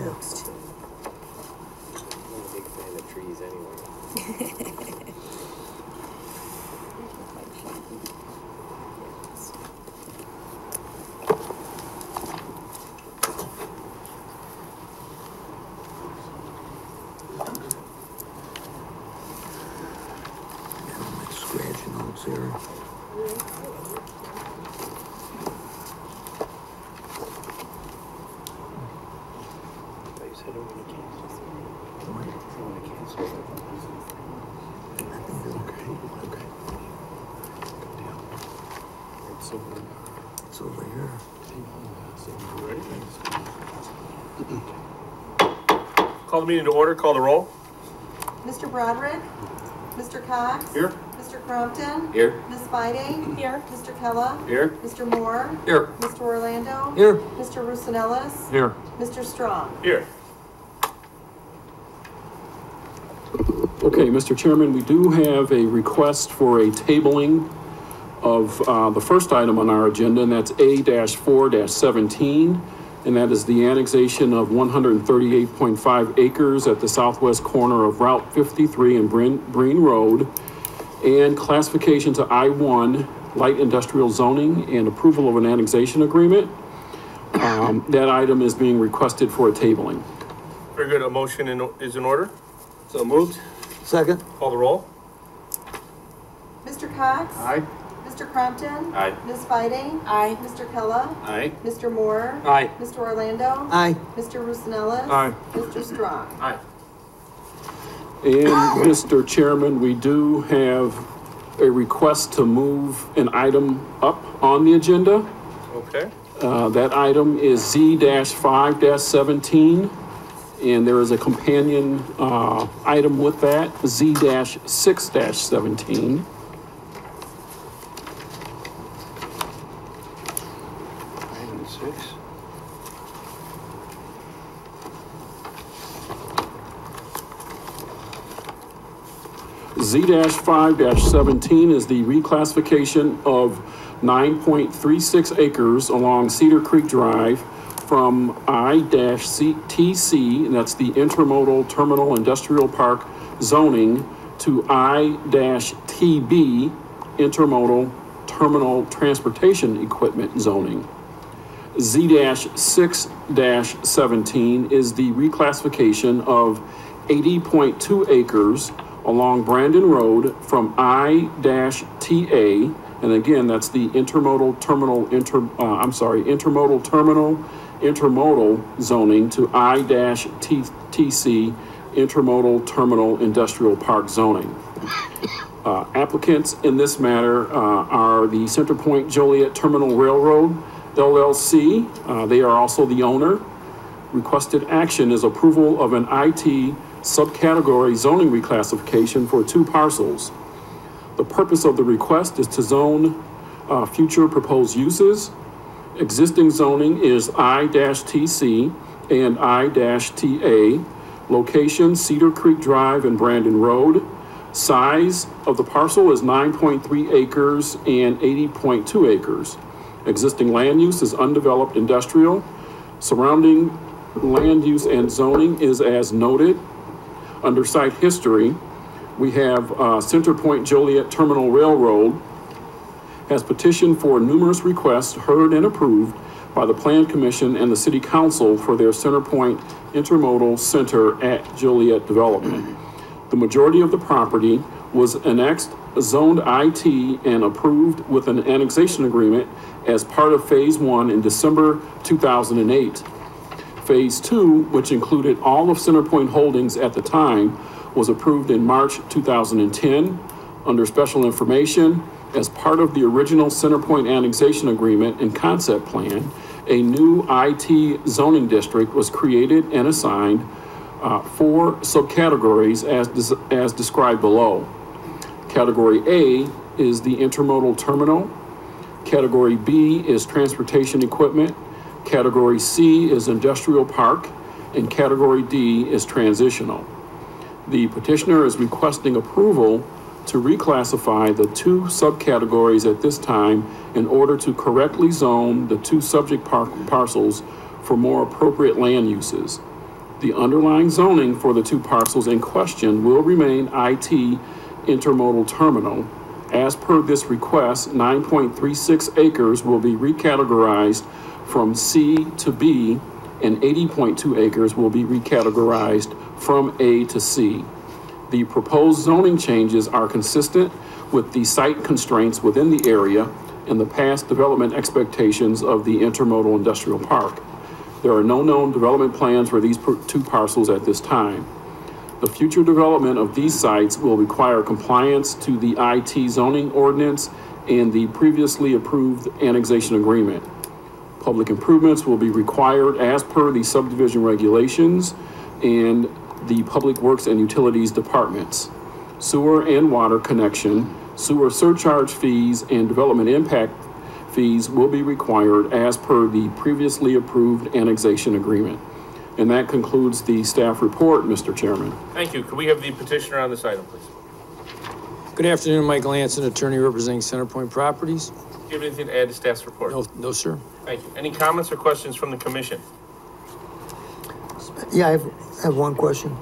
works too. I'm not a big fan of trees anyway. Scratch notes here. It's over here. Call the meeting to order. Call the roll. Mr. Broderick? Mr. Cox? Here. Mr. Crompton? Here. Ms. Fiding? Here. Mr. Kella? Here. Mr. Moore? Here. Mr. Orlando? Here. Mr. Rusinellis? Here. Mr. Strong? Here. Okay, Mr. Chairman, we do have a request for a tabling of the first item on our agenda, and that's A-4-17, and that is the annexation of 138.5 acres at the southwest corner of Route 53 and Breen Road, and classification to I-1 light industrial zoning and approval of an annexation agreement. That item is being requested for a tabling. Very good. A motion is in order. So moved. Second. Call the roll. Mr. Cox? Aye. Mr. Crompton? Aye. Ms. Fiding? Aye. Mr. Kella? Aye. Mr. Moore? Aye. Mr. Orlando? Aye. Mr. Rusinellis? Aye. Mr. Strong? Aye. And Mr. Chairman, we do have a request to move an item up on the agenda. Okay. That item is Z-5-17, and there is a companion item with that, Z-6-17. Item 6. Z-5-17 is the reclassification of 9.36 acres along Cedar Creek Drive from I-TC, and that's the Intermodal Terminal Industrial Park zoning, to I-TB, Intermodal Terminal Transportation Equipment zoning. Z-6-17 is the reclassification of 80.2 acres along Brandon Road from I-TA, and again, that's the Intermodal Terminal, Intermodal Terminal Intermodal zoning, to I-TC, Intermodal Terminal Industrial Park zoning. Applicants in this matter are the Centerpoint Joliet Terminal Railroad, LLC. They are also the owner. Requested action is approval of an IT subcategory zoning reclassification for 2 parcels. The purpose of the request is to zone future proposed uses. Existing zoning is I-TC and I-TA. Location, Cedar Creek Drive and Brandon Road. Size of the parcel is 9.3 acres and 80.2 acres. Existing land use is undeveloped industrial. Surrounding land use and zoning is as noted. Under site history, we have Centerpoint Joliet Terminal Railroad has petitioned for numerous requests heard and approved by the Plan Commission and the City Council for their Centerpoint Intermodal Center at Joliet development. The majority of the property was annexed, zoned IT, and approved with an annexation agreement as part of Phase 1 in December 2008. Phase 2, which included all of Centerpoint Holdings at the time, was approved in March 2010 under special information. As part of the original Centerpoint annexation agreement and concept plan, a new IT zoning district was created and assigned 4 subcategories as described below. Category A is the intermodal terminal. Category B is transportation equipment. Category C is industrial park, and Category D is transitional. The petitioner is requesting approval to reclassify the 2 subcategories at this time in order to correctly zone the 2 subject parcels for more appropriate land uses. The underlying zoning for the two parcels in question will remain IT intermodal terminal. As per this request, 9.36 acres will be recategorized from C to B, and 80.2 acres will be recategorized from A to C. The proposed zoning changes are consistent with the site constraints within the area and the past development expectations of the intermodal industrial park. There are no known development plans for these two parcels at this time. The future development of these sites will require compliance to the IT zoning ordinance and the previously approved annexation agreement. Public improvements will be required as per the subdivision regulations and the Public Works and Utilities departments. Sewer and water connection, sewer surcharge fees, and development impact fees will be required as per the previously approved annexation agreement. And that concludes the staff report, Mr. Chairman. Thank you. Could we have the petitioner on this item, please? Good afternoon, Michael Hanson, attorney representing Centerpoint Properties. Do you have anything to add to staff's report? No, sir. Thank you. Any comments or questions from the commission? Yeah, I have one question.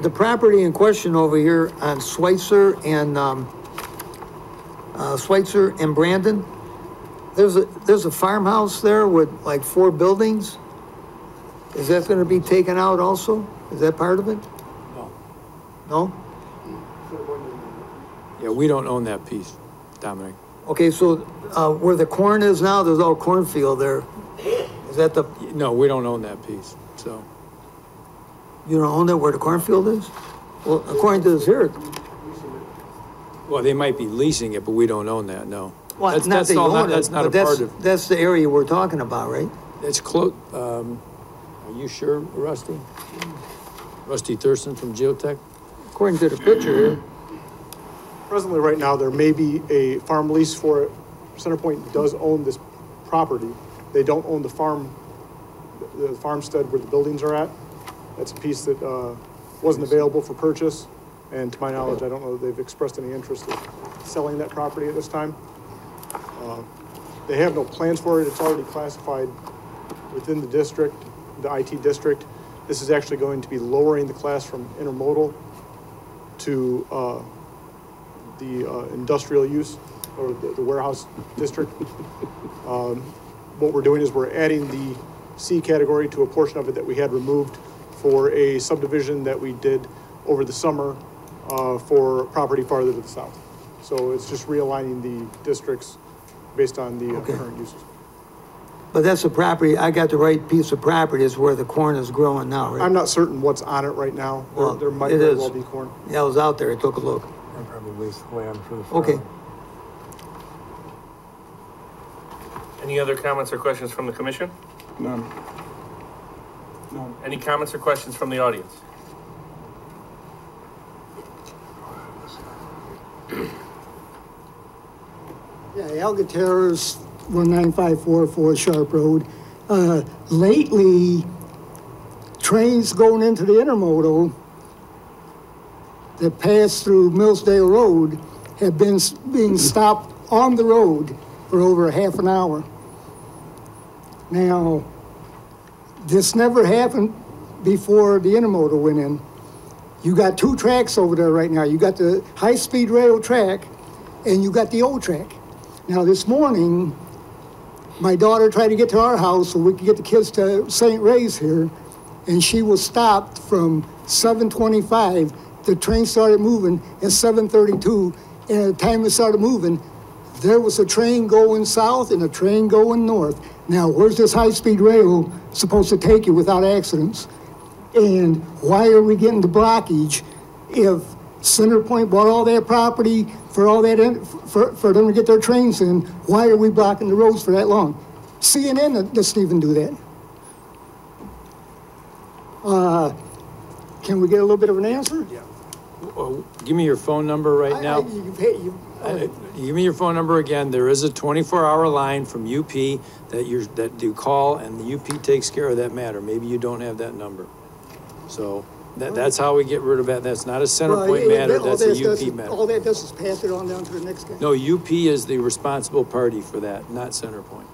The property in question over here on Schweitzer and Brandon, there's a farmhouse there with like 4 buildings. Is that gonna be taken out also? Is that part of it? No. No? Yeah, we don't own that piece, Dominic. Okay, so, where the corn is now, there's all cornfield there. Is that the, No, we don't own that piece, so. you don't own that where the cornfield is? Well, according to this here, Well, they might be leasing it, but we don't own that, no. well, That's- not that's that you all- own it, that's not but a part of- that's the area we're talking about, right? It's close, are you sure, Rusty? Rusty Thurston from Geotech? According to the picture here. Presently, right now, there may be a farm lease for it. Centerpoint does own this property. They don't own the farmstead where the buildings are at. That's a piece that wasn't available for purchase. And to my knowledge, I don't know that they've expressed any interest in selling that property at this time. They have no plans for it. It's already classified within the district, the IT district. This is actually going to be lowering the class from intermodal to the industrial use, or the warehouse district. What we're doing is we're adding the C category to a portion of it that we had removed for a subdivision that we did over the summer for property farther to the south. So it's just realigning the districts based on the current uses. But that's the property, I got the right piece of property, is where the corn is growing now, right? I'm not certain what's on it right now. Well, There might it very is. well be corn. Yeah, I was out there, I took a look. Probably leased land for the Okay. farm. Any other comments or questions from the commission? None. Any comments or questions from the audience? Yeah, Alcatraz, 19544 Sharp Road. Lately, trains going into the intermodal that pass through Millsdale Road have been being stopped on the road for over a half an hour. Now, this never happened before the intermodal went in. You got 2 tracks over there right now. You got the high-speed rail track and you got the old track. Now, this morning, my daughter tried to get to our house so we could get the kids to St. Ray's here, and she was stopped from 7:25. The train started moving at 7:32, and at the time it started moving, there was a train going south and a train going north. Now, where's this high-speed rail supposed to take you without accidents? And why are we getting the blockage if Centerpoint bought all that property for all that, for them to get their trains in? Why are we blocking the roads for that long? CNN doesn't even do that. Can we get a little bit of an answer? Yeah. Give me your phone number right now. Give me your phone number again. There is a 24-hour line from UP that you call, and the UP takes care of that matter. Maybe you don't have that number. So that's how we get rid of that. That's not a Centerpoint matter, that's a UP matter. All that does is pass it on down to the next guy. No, UP is the responsible party for that, not Centerpoint.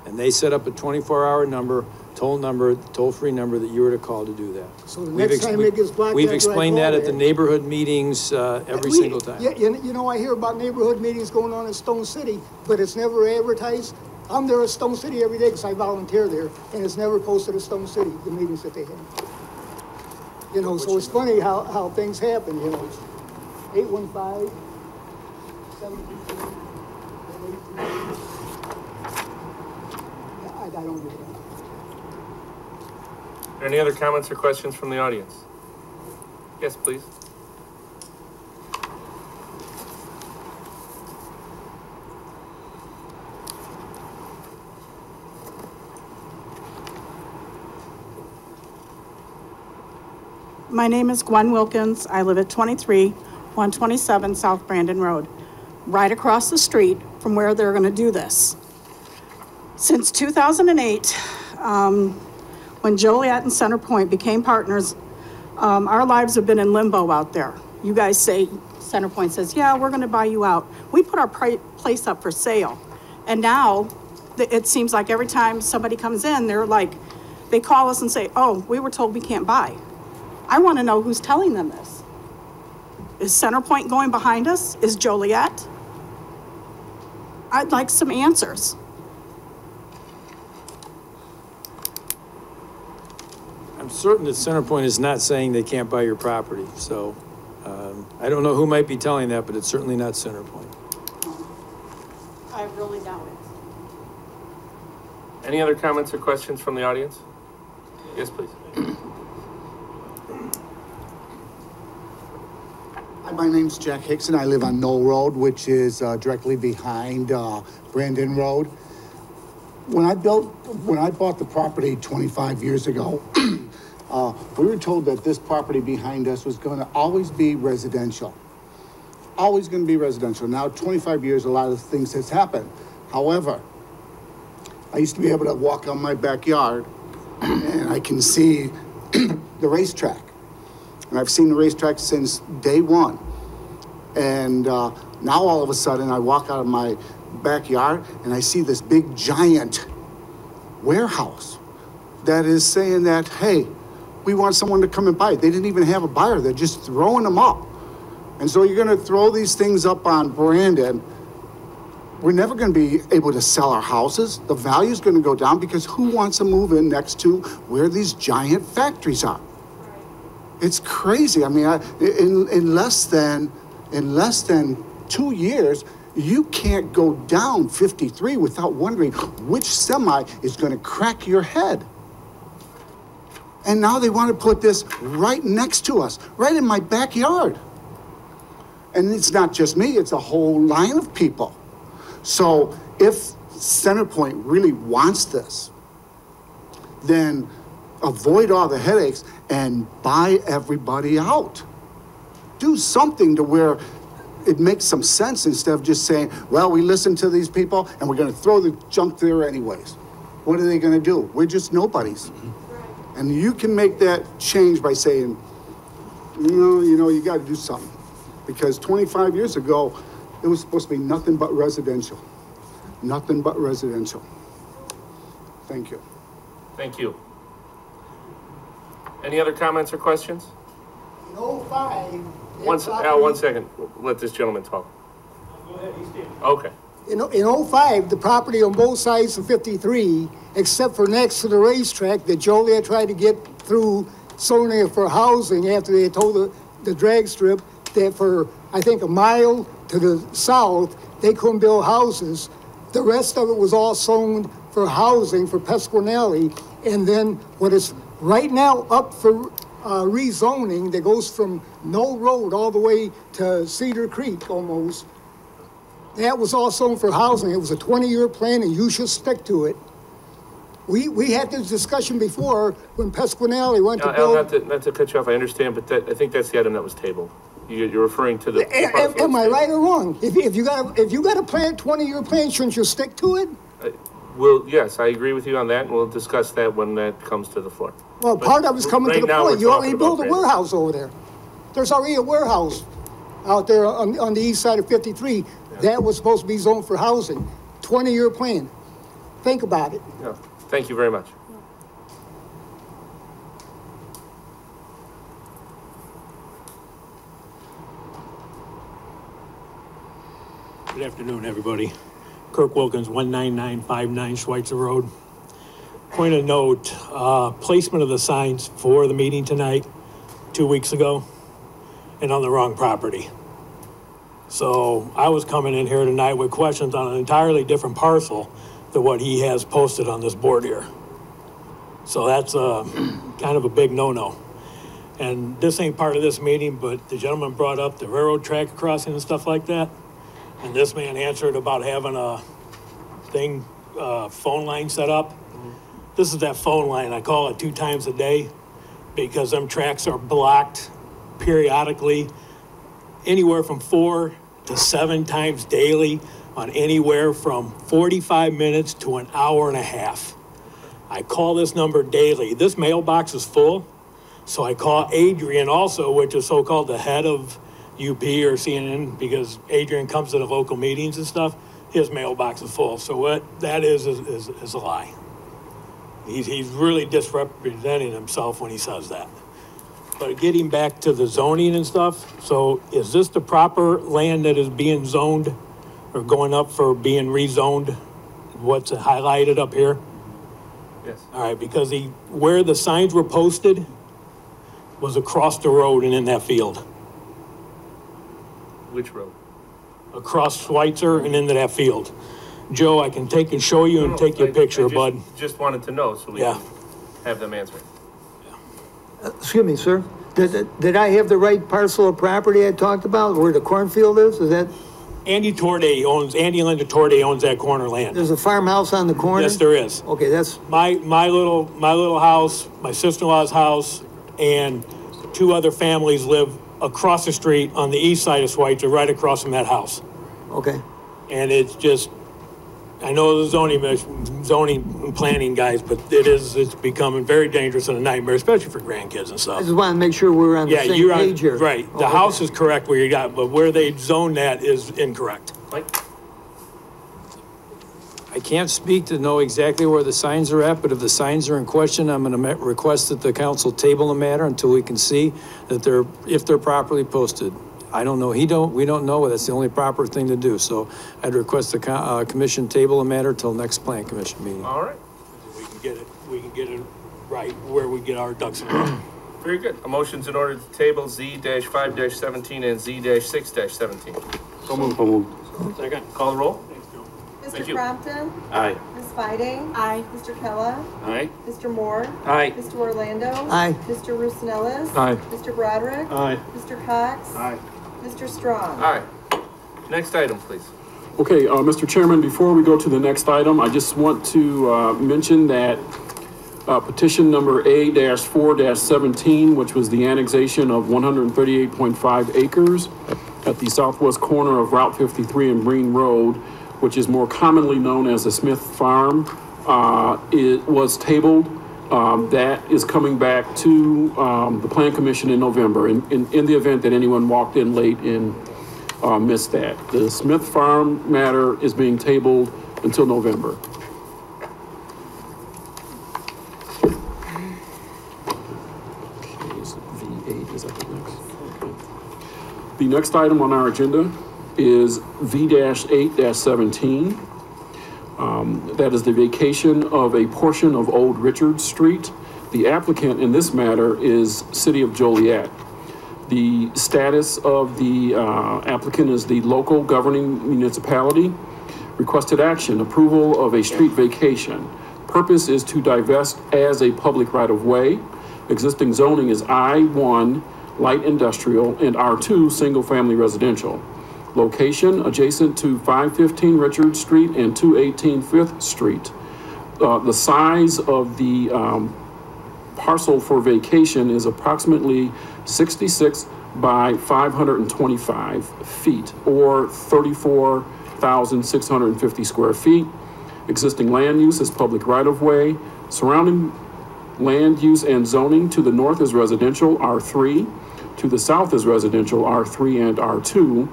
And they set up a 24-hour number toll-free number that you were to call to do that. So the We've next time it gets blocked We've after I explained call that at the it- neighborhood meetings, every single time. Yeah, you know, I hear about neighborhood meetings going on in Stone City, but it's never advertised. I'm there at Stone City every day because I volunteer there, and it's never posted at Stone City, the meetings that they have. You know, so it's funny how things happen, you know. 815 723 I don't get that. Are there any other comments or questions from the audience? Yes, please. My name is Gwen Wilkins. I live at 127 South Brandon Road, right across the street from where they're going to do this. Since 2008, when Joliet and Center Point became partners, our lives have been in limbo out there. You guys say, Center Point says, yeah, we're going to buy you out. We put our place up for sale. And now it seems like every time somebody comes in, they call us and say, oh, we were told we can't buy. I want to know who's telling them this. Is Center Point going behind us? Is Joliet? I'd like some answers. I'm certain that CenterPoint is not saying they can't buy your property, so I don't know who might be telling that, but it's certainly not CenterPoint. I really doubt it. Any other comments or questions from the audience? Yes, please. Hi, my name's Jack Hickson. I live on Knoll Road, which is directly behind Brandon Road. When I bought the property 25 years ago, we were told that this property behind us was going to always be residential. Always going to be residential. Now, 25 years, a lot of things has happened. However, I used to be able to walk on my backyard and I can see the racetrack. And I've seen the racetrack since day one. And now all of a sudden I walk out of my backyard and I see this big giant warehouse that is saying that, hey, we want someone to come and buy it. They didn't even have a buyer. They're just throwing them up. And so you're going to throw these things up on Brandon. We're never going to be able to sell our houses. The value's going to go down because who wants to move in next to where these giant factories are? It's crazy. I mean, in less than 2 years, you can't go down 53 without wondering which semi is going to crack your head. And now they want to put this right next to us, right in my backyard. And it's not just me, it's a whole line of people. So if CenterPoint really wants this, then avoid all the headaches and buy everybody out. Do something to where it makes some sense instead of just saying, well, we listen to these people and we're going to throw the junk there anyways. What are they going to do? We're just nobodies. And you can make that change by saying, you got to do something. Because 25 years ago, it was supposed to be nothing but residential. Nothing but residential. Thank you. Thank you. Any other comments or questions? In 05. One second. Let this gentleman talk. Go ahead, he's standing. Okay. In 05, the property on both sides of 53, except for next to the racetrack that Joliet tried to get through zoning it for housing after they told the drag strip that for, I think, a mile to the south, they couldn't build houses. The rest of it was all zoned for housing for Pesquinelli. And then what is right now up for rezoning that goes from Knoll Road all the way to Cedar Creek almost, that was all zoned for housing. It was a 20-year plan and you should stick to it. We had this discussion before when Pesquinelli went to build. Not to cut you off, I understand, but I think that's the item that was tabled. You're referring to the. Am I right or wrong? If you got a plan, 20-year plan, shouldn't you stick to it? Well, yes, I agree with you on that, and we'll discuss that when that comes to the floor. Well, part of it's coming to the point. You already built a warehouse over there. There's already a warehouse out there on the east side of 53. Yeah. That was supposed to be zoned for housing. 20-year plan. Think about it. Yeah. Thank you very much. Good afternoon, everybody. Kirk Wilkins, 19959 Schweitzer Road. Point of note, placement of the signs for the meeting tonight, 2 weeks ago, and on the wrong property. So I was coming in here tonight with questions on an entirely different parcel than what he has posted on this board here. So that's kind of a big no-no. And this ain't part of this meeting, but the gentleman brought up the railroad track crossing and stuff like that. And this man answered about having a phone line set up. This is that phone line. I call it 2 times a day because them tracks are blocked periodically, anywhere from 4 to 7 times daily on anywhere from 45 minutes to an hour and a half. I call this number daily. This mailbox is full, so I call Adrian also, which is so-called the head of UP or CNN, because Adrian comes to the local meetings and stuff. His mailbox is full. So what that is a lie. He's really misrepresenting himself when he says that. But getting back to the zoning and stuff, so is this the proper land that is being zoned or going up for being rezoned? What's highlighted up here? Yes. All right, because where the signs were posted was across the road and in that field. Which road? Across Schweitzer and into that field. Joe, I can take and show you and take your picture, bud. Just wanted to know so we can have them answer it. Excuse me, sir. Did I have the right parcel of property I talked about, where the cornfield is? Is that? Andy Linda Torde owns that corner land. There's a farmhouse on the corner? Yes, there is. Okay, that's. My little house, my sister-in-law's house, and 2 other families live across the street on the east side of Schweitzer, right across from that house. Okay. And it's just, I know the zoning and planning guys, but it's becoming very dangerous and a nightmare, especially for grandkids and I stuff. just want to make sure we're on the same page here. Right. The house is correct where you got, but where they zone that is incorrect. Mike? I can't speak to know exactly where the signs are at, but if the signs are in question, I'm going to request that the council table the matter until we can see that if they're properly posted. I don't know. We don't know. That's the only proper thing to do. So I'd request the commission table the matter till next plan commission meeting. All right. We can get it right where we get our ducks in a row. Very good. A motion's in order to table Z-5-17 and Z-6-17. So moved. Second. Call the roll. Mr. you. Crompton? Aye. Ms. Fiding? Aye. Mr. Kella? Aye. Mr. Moore? Aye. Mr. Orlando? Aye. Mr. Roosnellis? Aye. Mr. Broderick? Aye. Mr. Cox? Aye. Mr. Strong? All right. Next item, please. Okay, Mr. Chairman, before we go to the next item, I just want to mention that petition number A-4-17, which was the annexation of 138.5 acres at the southwest corner of Route 53 and Breen Road, which is more commonly known as the Smith Farm, it was tabled. That is coming back to the Plan Commission in November in the event that anyone walked in late and missed that. The Smith Farm matter is being tabled until November. V8, is that the next? Okay. The next item on our agenda is V-8-17. That is the vacation of a portion of Old Richard Street. The applicant in this matter is City of Joliet. The status of the applicant is the local governing municipality. Requested action, approval of a street vacation. Purpose is to divest as a public right-of-way. Existing zoning is I-1 light industrial and R2 single-family residential. Location adjacent to 515 Richard Street and 218 5th Street. The size of the parcel for vacation is approximately 66 by 525 feet or 34,650 square feet. Existing land use is public right-of-way. Surrounding land use and zoning: to the north is residential R3, to the south is residential R3 and R2,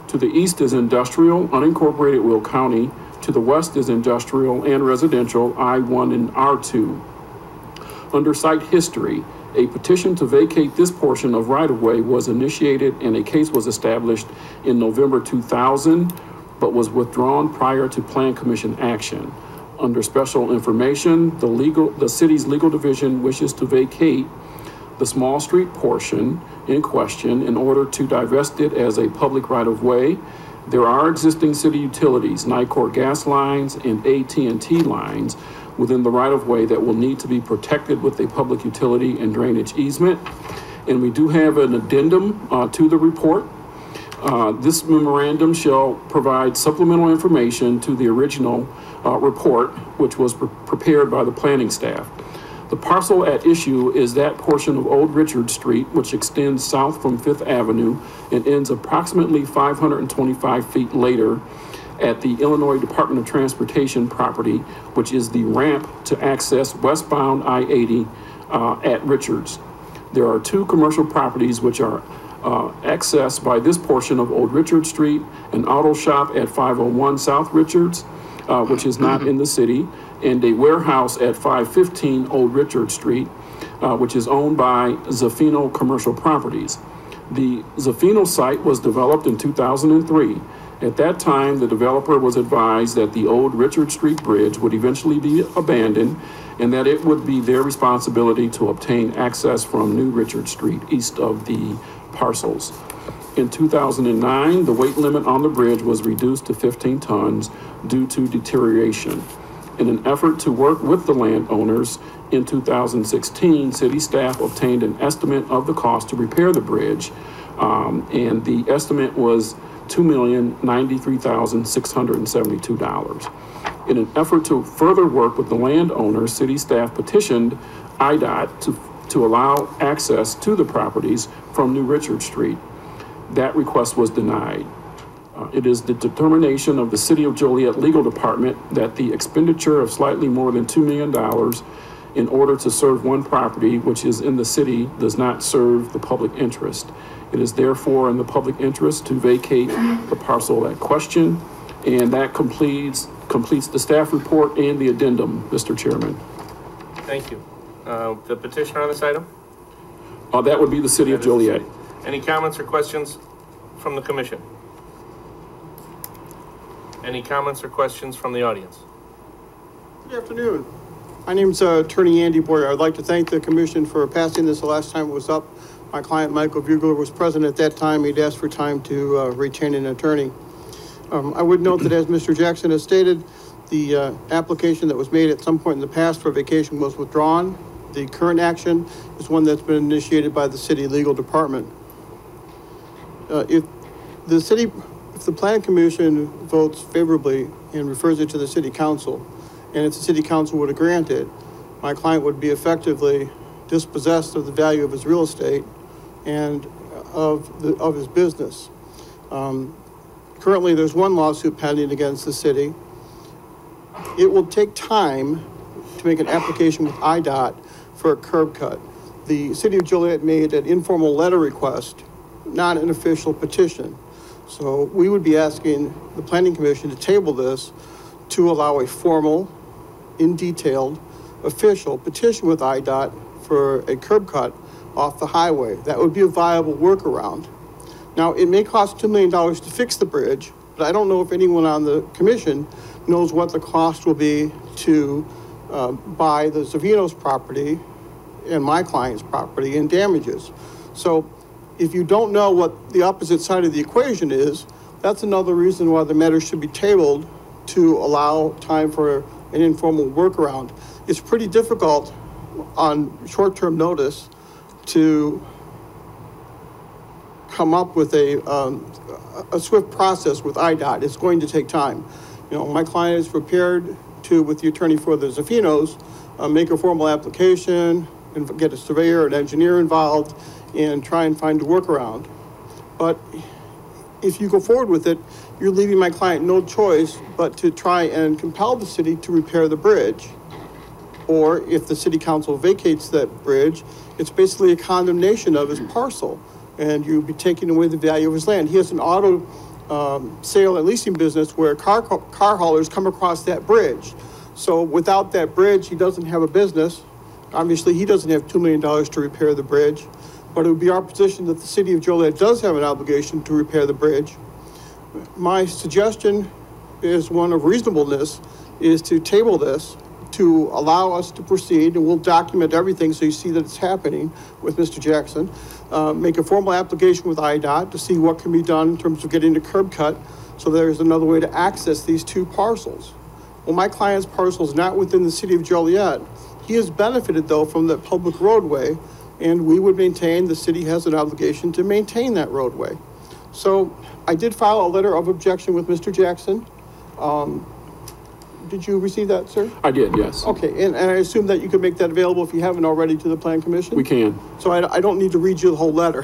to the east is industrial, unincorporated Will County, to the west is industrial and residential I1 and R2. Under site history, a petition to vacate this portion of right-of-way was initiated and a case was established in November 2000. but was withdrawn prior to Plan Commission action. Under special information, the city's legal division wishes to vacate the small street portion in question in order to divest it as a public right-of-way. There are existing city utilities, NICOR gas lines and AT&T lines within the right-of-way that will need to be protected with a public utility and drainage easement. And we do have an addendum to the report. This memorandum shall provide supplemental information to the original report, which was prepared by the planning staff. The parcel at issue is that portion of Old Richard Street, which extends south from Fifth Avenue and ends approximately 525 feet later at the Illinois Department of Transportation property, which is the ramp to access westbound I-80 at Richards. There are two commercial properties which are accessed by this portion of Old Richard Street, an auto shop at 501 South Richards, which is not in the city, and a warehouse at 515 Old Richard Street, which is owned by Zafino Commercial Properties. The Zafino site was developed in 2003. At that time, the developer was advised that the Old Richard Street Bridge would eventually be abandoned and that it would be their responsibility to obtain access from New Richard Street east of the parcels. In 2009, the weight limit on the bridge was reduced to 15 tons due to deterioration. In an effort to work with the landowners, in 2016, city staff obtained an estimate of the cost to repair the bridge, and the estimate was $2,093,672. In an effort to further work with the landowners, city staff petitioned IDOT to allow access to the properties from New Richard Street. That request was denied. It is the determination of the City of Joliet Legal Department that the expenditure of slightly more than $2 million in order to serve one property, which is in the city, does not serve the public interest. It is therefore in the public interest to vacate the parcel at question, and that completes the staff report and the addendum, Mr. Chairman. Thank you. The petitioner on this item? That would be the City of Joliet. Any comments or questions from the commission? Any comments or questions from the audience? Good afternoon. My name's Attorney Andy Boyer. I'd like to thank the commission for passing this the last time it was up. My client, Michael Bugler, was present at that time. He'd asked for time to retain an attorney. I would note that, as Mr. Jackson has stated, the application that was made at some point in the past for vacation was withdrawn. The current action is one that's been initiated by the city legal department. If the planning commission votes favorably and refers it to the city council, and if the city council were to grant it, my client would be effectively dispossessed of the value of his real estate and of his business. Currently, there's one lawsuit pending against the city. It will take time to make an application with IDOT for a curb cut. The city of Joliet made an informal letter request, not an official petition. So we would be asking the planning commission to table this to allow a formal, in detailed, official petition with IDOT for a curb cut off the highway. That would be a viable workaround. Now, it may cost $2 million to fix the bridge, but I don't know if anyone on the commission knows what the cost will be to buy the Zavino's property and my client's property in damages. So if you don't know what the opposite side of the equation is, that's another reason why the matter should be tabled to allow time for an informal workaround. It's pretty difficult on short-term notice to come up with a swift process with IDOT. It's going to take time. You know, my client is prepared to, with the attorney for the Zafinos, make a formal application and get a surveyor, an engineer involved, and try and find a workaround. But if you go forward with it, you're leaving my client no choice but to try and compel the city to repair the bridge. Or if the city council vacates that bridge, it's basically a condemnation of his parcel, and you'll be taking away the value of his land. He has an auto sale and leasing business where car haulers come across that bridge. So without that bridge, he doesn't have a business. Obviously, he doesn't have $2 million to repair the bridge, but it would be our position that the city of Joliet does have an obligation to repair the bridge. My suggestion is one of reasonableness, is to table this, to allow us to proceed, and we'll document everything so you see that it's happening with Mr. Jackson. Make a formal application with IDOT to see what can be done in terms of getting the curb cut, so there's another way to access these two parcels. Well, my client's parcel is not within the city of Joliet. He has benefited, though, from that public roadway, and we would maintain, the city has an obligation to maintain that roadway. So I did file a letter of objection with Mr. Jackson. Did you receive that, sir? I did, yes. Okay, and I assume that you could make that available if you haven't already to the Plan Commission? We can. So I don't need to read you the whole letter,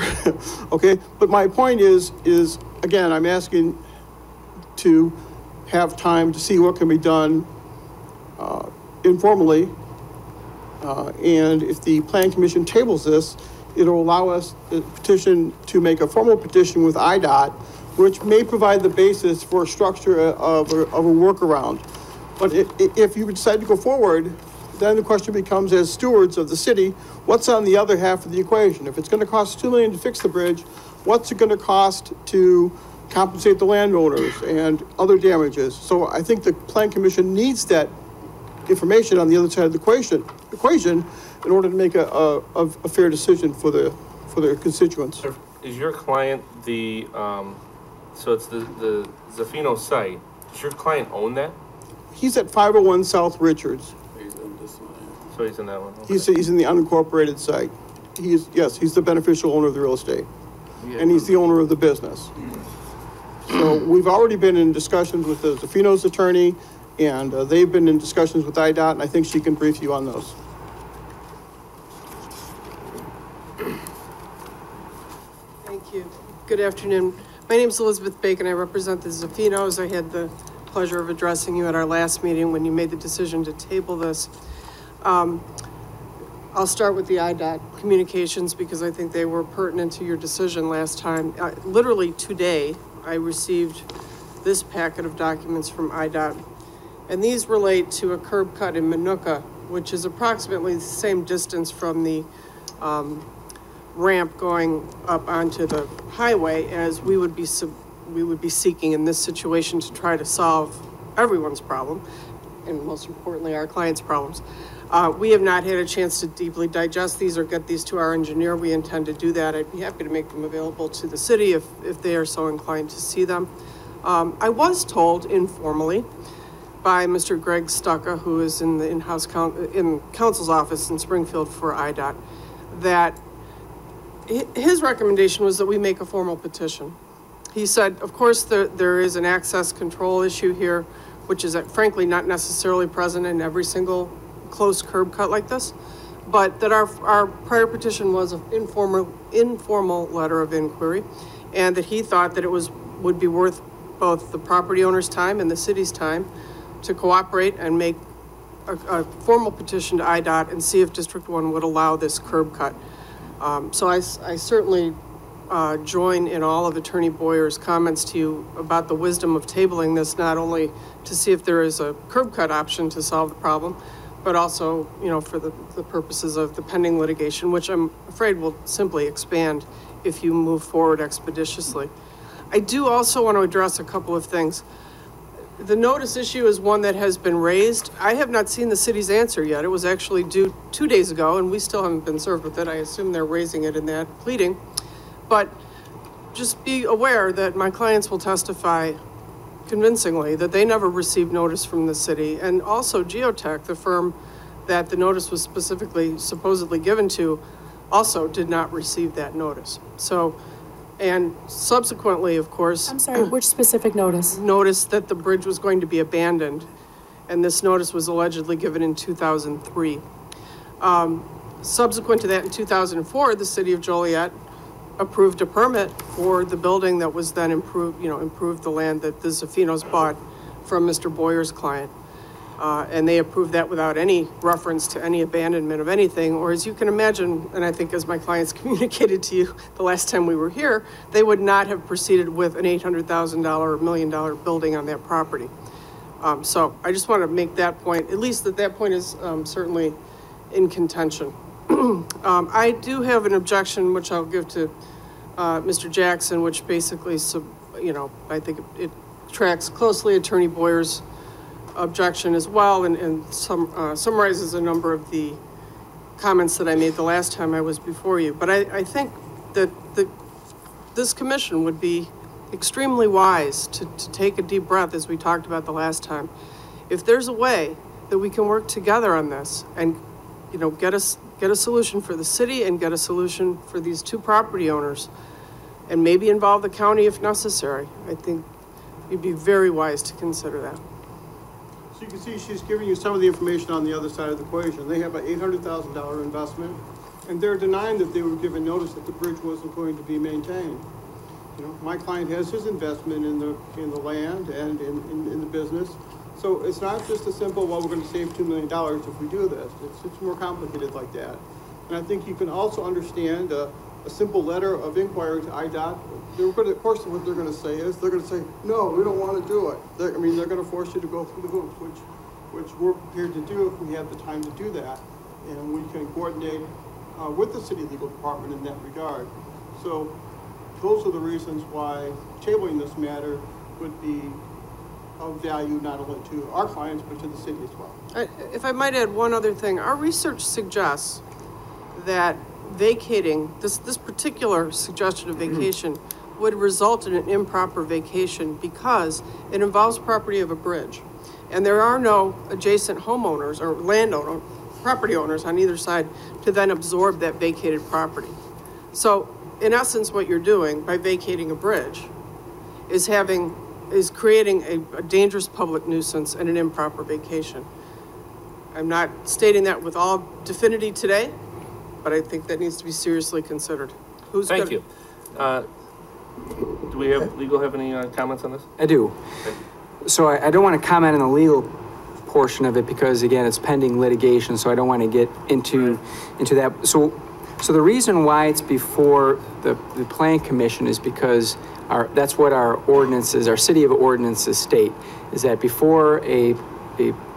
okay? But my point is, again, I'm asking to have time to see what can be done informally. And if the Plan Commission tables this, it'll allow us the petition to make a formal petition with IDOT, which may provide the basis for a structure of a workaround. But if you decide to go forward, then the question becomes, as stewards of the city, what's on the other half of the equation? If it's going to cost $2 million to fix the bridge, what's it going to cost to compensate the landowners and other damages? So I think the Plan Commission needs that information on the other side of the equation in order to make a fair decision for their constituents. Is your client the, so it's the Zafino site, does your client own that? He's at 501 South Richards. So he's in that one? Okay. He's in the unincorporated site. Yes, he's the beneficial owner of the real estate. And he's the owner of the business. So we've already been in discussions with the Zafino's attorney, and they've been in discussions with IDOT, and I think she can brief you on those. Thank you. Good afternoon. My name is Elizabeth Bacon. I represent the Zafinos. I had the pleasure of addressing you at our last meeting when you made the decision to table this. I'll start with the IDOT communications because I think they were pertinent to your decision last time. Literally today, I received this packet of documents from IDOT, and these relate to a curb cut in Minooka, which is approximately the same distance from the ramp going up onto the highway as we would be seeking in this situation to try to solve everyone's problem, and most importantly, our clients' problems. We have not had a chance to deeply digest these or get these to our engineer. We intend to do that. I'd be happy to make them available to the city if they are so inclined to see them. I was told informally by Mr. Greg Stucca, who is in the in counsel's office in Springfield for IDOT, that his recommendation was that we make a formal petition. He said, of course, there is an access control issue here, which is frankly not necessarily present in every single close curb cut like this, but that our prior petition was an informal letter of inquiry, and that he thought that it would be worth both the property owner's time and the city's time to cooperate and make a formal petition to IDOT and see if District 1 would allow this curb cut. So I certainly join in all of Attorney Boyer's comments to you about the wisdom of tabling this, not only to see if there is a curb cut option to solve the problem, but also, you know, for the purposes of the pending litigation, which I'm afraid will simply expand if you move forward expeditiously. I do also want to address a couple of things. The notice issue is one that has been raised. I have not seen the city's answer yet. It was actually due 2 days ago, and we still haven't been served with it. I assume they're raising it in that pleading. But just be aware that my clients will testify convincingly that they never received notice from the city. And also Geotech, the firm that the notice was supposedly given to, also did not receive that notice. So, and subsequently, of course. I'm sorry, which specific notice? Notice that the bridge was going to be abandoned. And this notice was allegedly given in 2003. Subsequent to that, in 2004, the city of Joliet approved a permit for the building that was then improved the land that the Zafinos bought from Mr. Boyer's client. And they approved that without any reference to any abandonment of anything, or as you can imagine, and I think as my clients communicated to you the last time we were here, they would not have proceeded with an $800,000 or $1 million building on that property. So I just want to make that point, at least that point is certainly in contention. I do have an objection, which I'll give to Mr. Jackson, which basically you know, I think it tracks closely Attorney Boyer's objection as well, and summarizes a number of the comments that I made the last time I was before you. But I think that this commission would be extremely wise to take a deep breath, as we talked about the last time. If there's a way that we can work together on this and, you know, get a solution for the city and get a solution for these two property owners, and maybe involve the county if necessary, I think you'd be very wise to consider that. So you can see she's giving you some of the information on the other side of the equation. They have an $800,000 investment, and they're denying that they were given notice that the bridge wasn't going to be maintained. You know, my client has his investment in the land and in the business. So it's not just a simple, well, we're going to save $2 million if we do this. It's more complicated like that. And I think you can also understand a simple letter of inquiry to IDOT. Of course, what they're going to say is, they're going to say, no, we don't want to do it. They're going to force you to go through the hoops, which we're prepared to do if we have the time to do that. And we can coordinate with the city legal department in that regard. So those are the reasons why tabling this matter would be of value not only to our clients, but to the city as well. If I might add one other thing, our research suggests that vacating, this particular suggestion of vacation would result in an improper vacation because it involves property of a bridge. And there are no adjacent homeowners or landowner, property owners on either side to then absorb that vacated property. So in essence, what you're doing by vacating a bridge is creating a dangerous public nuisance and an improper vacation. I'm not stating that with all definitivity today, but I think that needs to be seriously considered. Thank you. Do we have any comments on this? I do. Okay. So I don't want to comment on the legal portion of it because again, it's pending litigation, so I don't want to get into that. So the reason why it's before the Plan Commission is because that's what our ordinances, our city of ordinances state, is that before a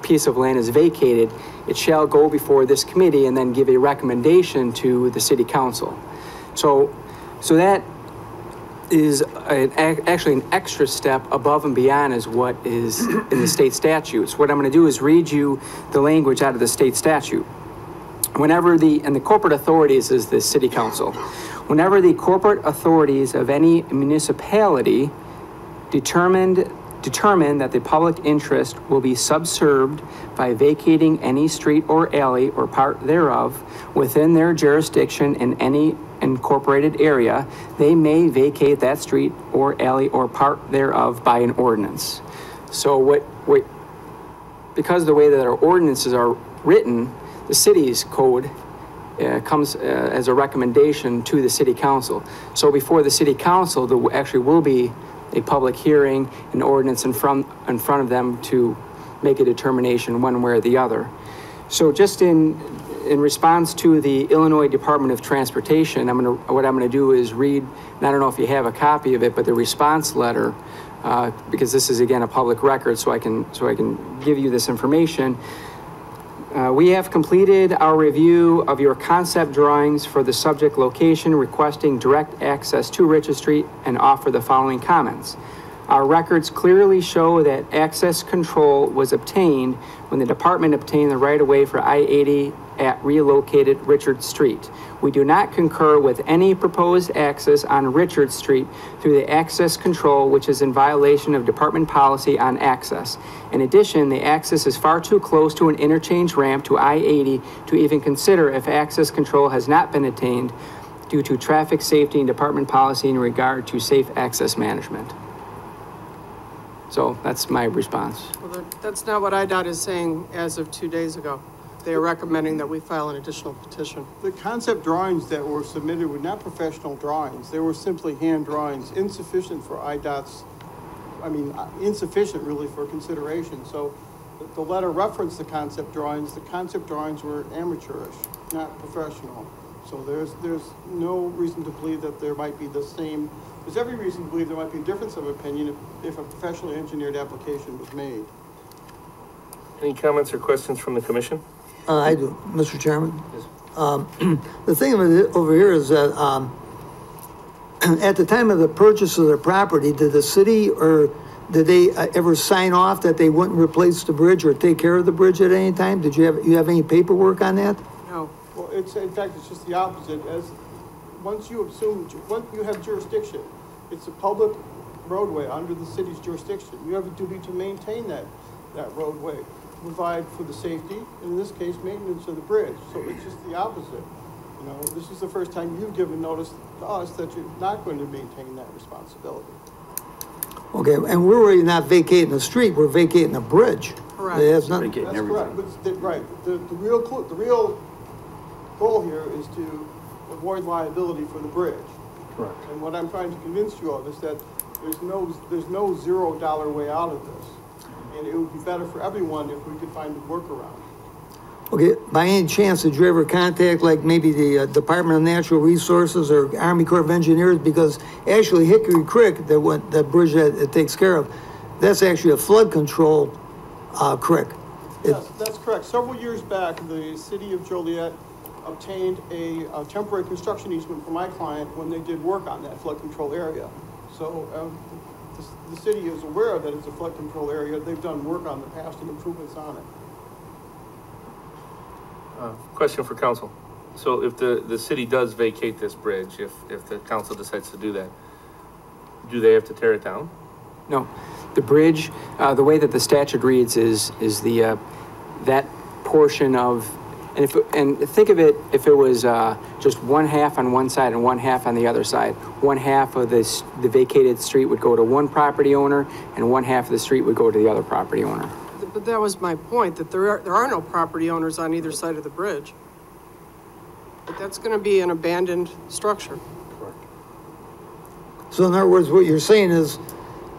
piece of land is vacated, it shall go before this committee and then give a recommendation to the city council. So that is actually an extra step above and beyond is what is in the state statutes. What I'm going to do is read you the language out of the state statute. And the corporate authorities is the city council. Whenever the corporate authorities of any municipality determine that the public interest will be subserved by vacating any street or alley or part thereof within their jurisdiction in any incorporated area, they may vacate that street or alley or part thereof by an ordinance. So because of the way that our ordinances are written, the city's code comes as a recommendation to the city council. So before the city council, there actually will be a public hearing, an ordinance in front of them to make a determination one way or the other. So just in response to the Illinois Department of Transportation, what I'm gonna do is read, and I don't know if you have a copy of it, but the response letter, because this is again a public record, so I can give you this information. We have completed our review of your concept drawings for the subject location, requesting direct access to Richard Street, and offer the following comments. Our records clearly show that access control was obtained when the department obtained the right-of-way for I-80 at relocated Richard Street. We do not concur with any proposed access on Richard Street through the access control, which is in violation of department policy on access. In addition, the access is far too close to an interchange ramp to I-80 to even consider if access control has not been attained due to traffic safety and department policy in regard to safe access management. So that's my response. Well, that's not what IDOT is saying as of 2 days ago. They are recommending that we file an additional petition. The concept drawings that were submitted were not professional drawings. They were simply hand drawings, insufficient for IDOT's, insufficient really for consideration. So the letter referenced the concept drawings. The concept drawings were amateurish, not professional. So there's no reason to believe that there might be the same. There's every reason to believe there might be a difference of opinion if a professionally engineered application was made. Any comments or questions from the commission? I do, Mr. Chairman. Yes. The thing over here is that at the time of the purchase of the property, did the city or did they ever sign off that they wouldn't replace the bridge or take care of the bridge at any time? Did you have any paperwork on that? No. Well, in fact, it's just the opposite. Once you have jurisdiction, it's a public roadway under the city's jurisdiction. You have a duty to maintain that roadway, provide for the safety, and in this case, maintenance of the bridge. So it's just the opposite. You know, this is the first time you've given notice to us that you're not going to maintain that responsibility. Okay, and we're really not vacating the street, we're vacating the bridge. Correct. It has nothing. That's correct. Right. The real goal here is to avoid liability for the bridge. Correct. And what I'm trying to convince you of is that there's no $0 way out of this. And it would be better for everyone if we could find a workaround. Okay, by any chance, did you ever contact like maybe the Department of Natural Resources or Army Corps of Engineers? Because actually Hickory Creek, the bridge that it takes care of, that's actually a flood control creek. Yes, that's correct. Several years back, the city of Joliet obtained a temporary construction easement for my client when they did work on that flood control area. So the city is aware that it's a flood control area. They've done work on the past and improvements on it. Question for council. So if the city does vacate this bridge, if the council decides to do that, do they have to tear it down? No, the bridge, the way that the statute reads is that portion of, and think of it, if it was just one half on one side and one half on the other side. One half of the vacated street would go to one property owner, and one half of the street would go to the other property owner. But that was my point, that there are no property owners on either side of the bridge. But that's going to be an abandoned structure. Correct. So in other words, what you're saying is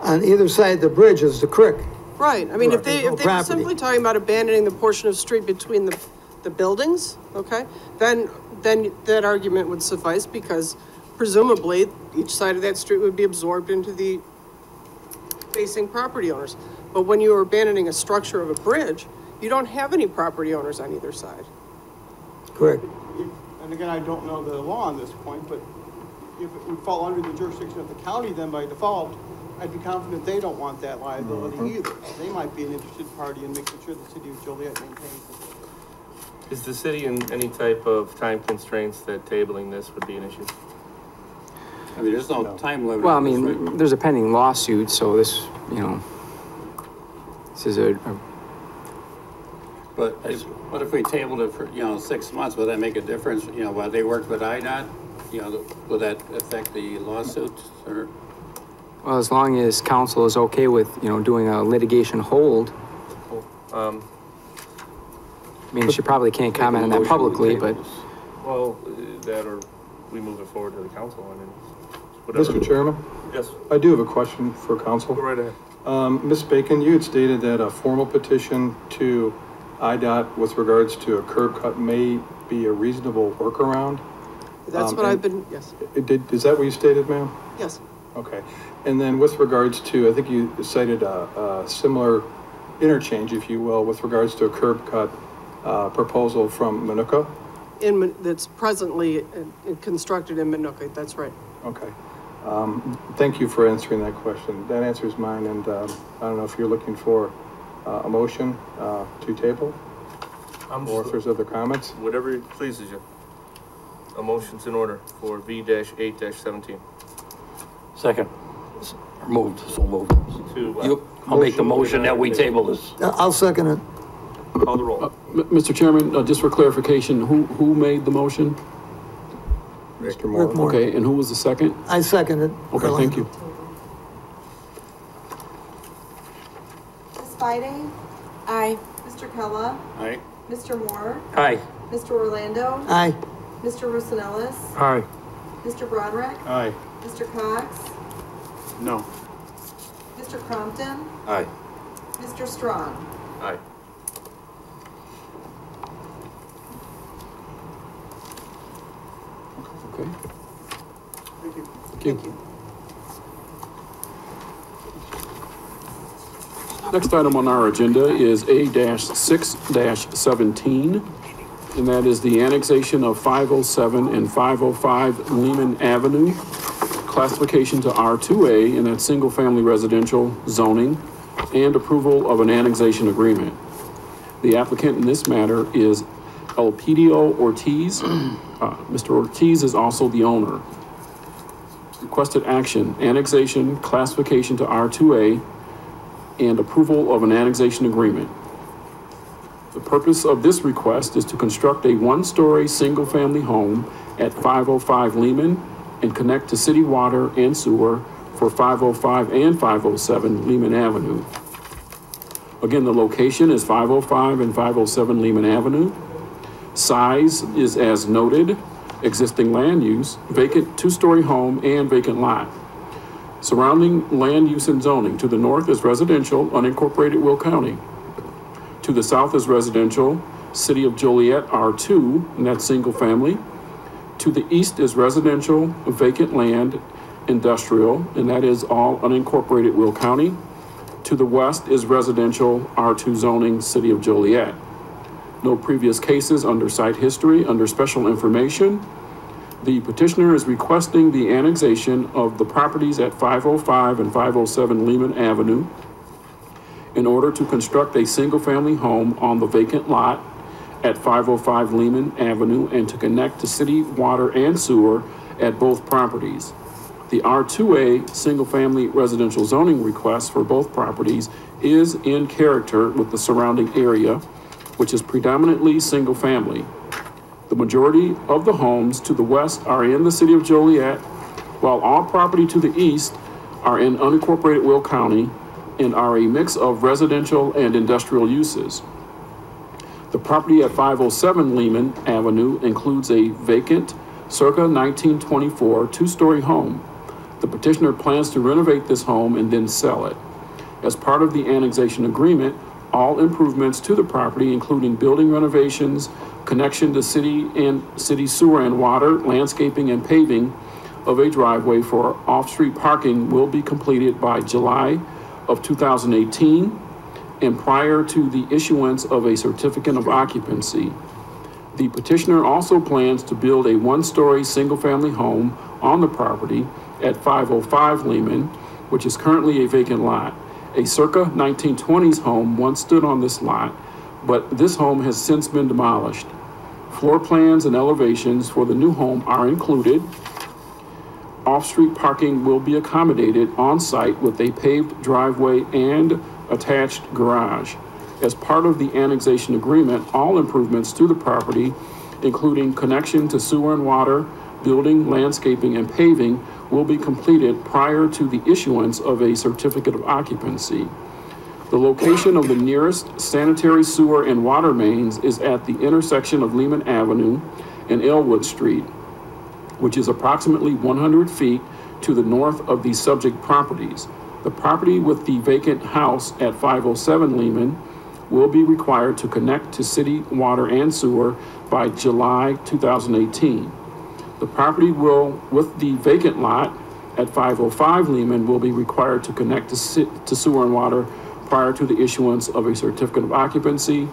on either side of the bridge is the creek. Right. I mean, if There's they no were property. simply talking about abandoning the portion of street between the buildings, okay, then that argument would suffice, because presumably each side of that street would be absorbed into the facing property owners. But when you are abandoning a structure of a bridge, you don't have any property owners on either side. Correct. And again, I don't know the law on this point, but if it would fall under the jurisdiction of the county, then by default, I'd be confident they don't want that liability either. They might be an interested party in making sure the city of Joliet maintains it. Is the city in any type of time constraints that tabling this would be an issue? I mean, there's no time limit. Well, I mean, there's a pending lawsuit, so this, this is But what if we tabled it for, 6 months? Would that make a difference? While they worked with IDOT, would that affect the lawsuits or? well, as long as council is okay with, doing a litigation hold. I mean, she probably can't comment on that publicly, but. Well, that or we move it forward to the council. I mean, whatever. Mr. Chairman? Yes. I do have a question for council. Go right ahead. Ms. Bacon, you had stated that a formal petition to IDOT with regards to a curb cut may be a reasonable workaround. That's what I've been, yes. Is that what you stated, ma'am? Yes. Okay. And then with regards to, I think you cited a similar interchange, if you will, with regards to a curb cut proposal from Manuka? That's presently constructed in Manuka, that's right. Okay. Thank you for answering that question. That answers mine, and I don't know if you're looking for a motion to table, or if there's other comments. Whatever pleases you. A motion's in order for V-8-17. Second. Moved, so moved. To, I'll make the motion that we table this. I'll second it. Call the roll. Mr. Chairman, just for clarification, who made the motion? Mr. Moore. Rick Moore. Okay, and who was the second? I second it. Okay, thank you. Ms. Fiding? Aye. Mr. Kella? Aye. Mr. Moore? Aye. Mr. Orlando? Aye. Mr. Rosanellis? Aye. Mr. Broderick? Aye. Mr. Cox? No. Mr. Crompton? Aye. Mr. Strong? Aye. Okay. Thank you. Thank you. Next item on our agenda is A-6-17, and that is the annexation of 507 and 505 Lehman Avenue. classification to R2A in that single-family residential zoning, and approval of an annexation agreement. The applicant in this matter is Elpidio Ortiz. Mr. Ortiz is also the owner. Requested action, annexation, classification to R2A, and approval of an annexation agreement. The purpose of this request is to construct a one-story, single-family home at 505 Lehman and connect to city water and sewer for 505 and 507 Lehman Avenue. Again, the location is 505 and 507 Lehman Avenue. Size is as noted, existing land use, vacant two-story home and vacant lot. Surrounding land use and zoning, to the north is residential, unincorporated Will County. To the south is residential, City of Joliet R2, and that's single family. To the east is residential, vacant land, industrial, and that is all unincorporated Will County. To the west is residential R2 zoning, City of Joliet. No previous cases under site history. Under special information, the petitioner is requesting the annexation of the properties at 505 and 507 Lehman Avenue in order to construct a single-family home on the vacant lot at 505 Lehman Avenue and to connect to city water and sewer at both properties. The R2A single-family residential zoning request for both properties is in character with the surrounding area, which is predominantly single-family. The majority of the homes to the west are in the City of Joliet, while all property to the east are in unincorporated Will County and are a mix of residential and industrial uses. The property at 507 Lehman Avenue includes a vacant circa 1924 two-story home. The petitioner plans to renovate this home and then sell it. As part of the annexation agreement, all improvements to the property, including building renovations, connection to city sewer and water, landscaping and paving of a driveway for off-street parking, will be completed by July of 2018 and prior to the issuance of a certificate of occupancy. The petitioner also plans to build a one-story single-family home on the property at 505 Lehman, which is currently a vacant lot. A circa 1920s home once stood on this lot, but this home has since been demolished. Floor plans and elevations for the new home are included. Off-street parking will be accommodated on-site with a paved driveway and attached garage. As part of the annexation agreement, all improvements to the property, including connection to sewer and water, building, landscaping, and paving, will be completed prior to the issuance of a certificate of occupancy. The location of the nearest sanitary sewer and water mains is at the intersection of Lehman Avenue and Elwood Street, which is approximately 100 feet to the north of the subject properties. The property with the vacant house at 507 Lehman will be required to connect to city water and sewer by July 2018. The property with the vacant lot at 505 Lehman will be required to connect to sewer and water prior to the issuance of a certificate of occupancy.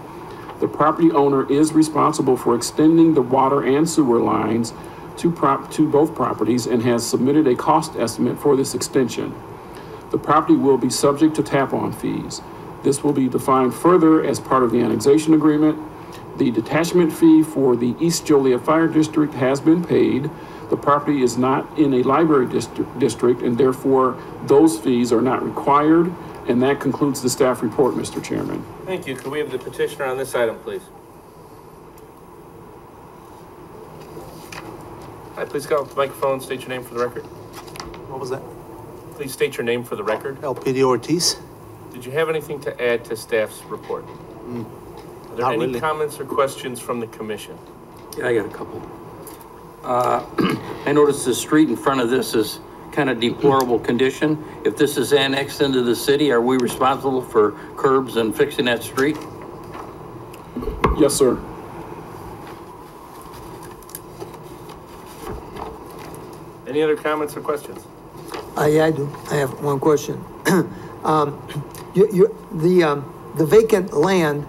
The property owner is responsible for extending the water and sewer lines to both properties and has submitted a cost estimate for this extension. The property will be subject to tap-on fees. This will be defined further as part of the annexation agreement. The detachment fee for the East Joliet Fire District has been paid. The property is not in a library district, and therefore those fees are not required. And that concludes the staff report, Mr. Chairman. Thank you. Could we have the petitioner on this item, please? Hi, please come up to the microphone, state your name for the record. What was that? Please state your name for the record. Elpidio Ortiz. Did you have anything to add to staff's report? Are there Not any really. comments or questions from the commission? Yeah, I got a couple. I noticed the street in front of this is kind of deplorable condition. If this is annexed into the city, are we responsible for curbs and fixing that street? Yes, sir. Any other comments or questions? Yeah, I do. I have one question. The vacant land,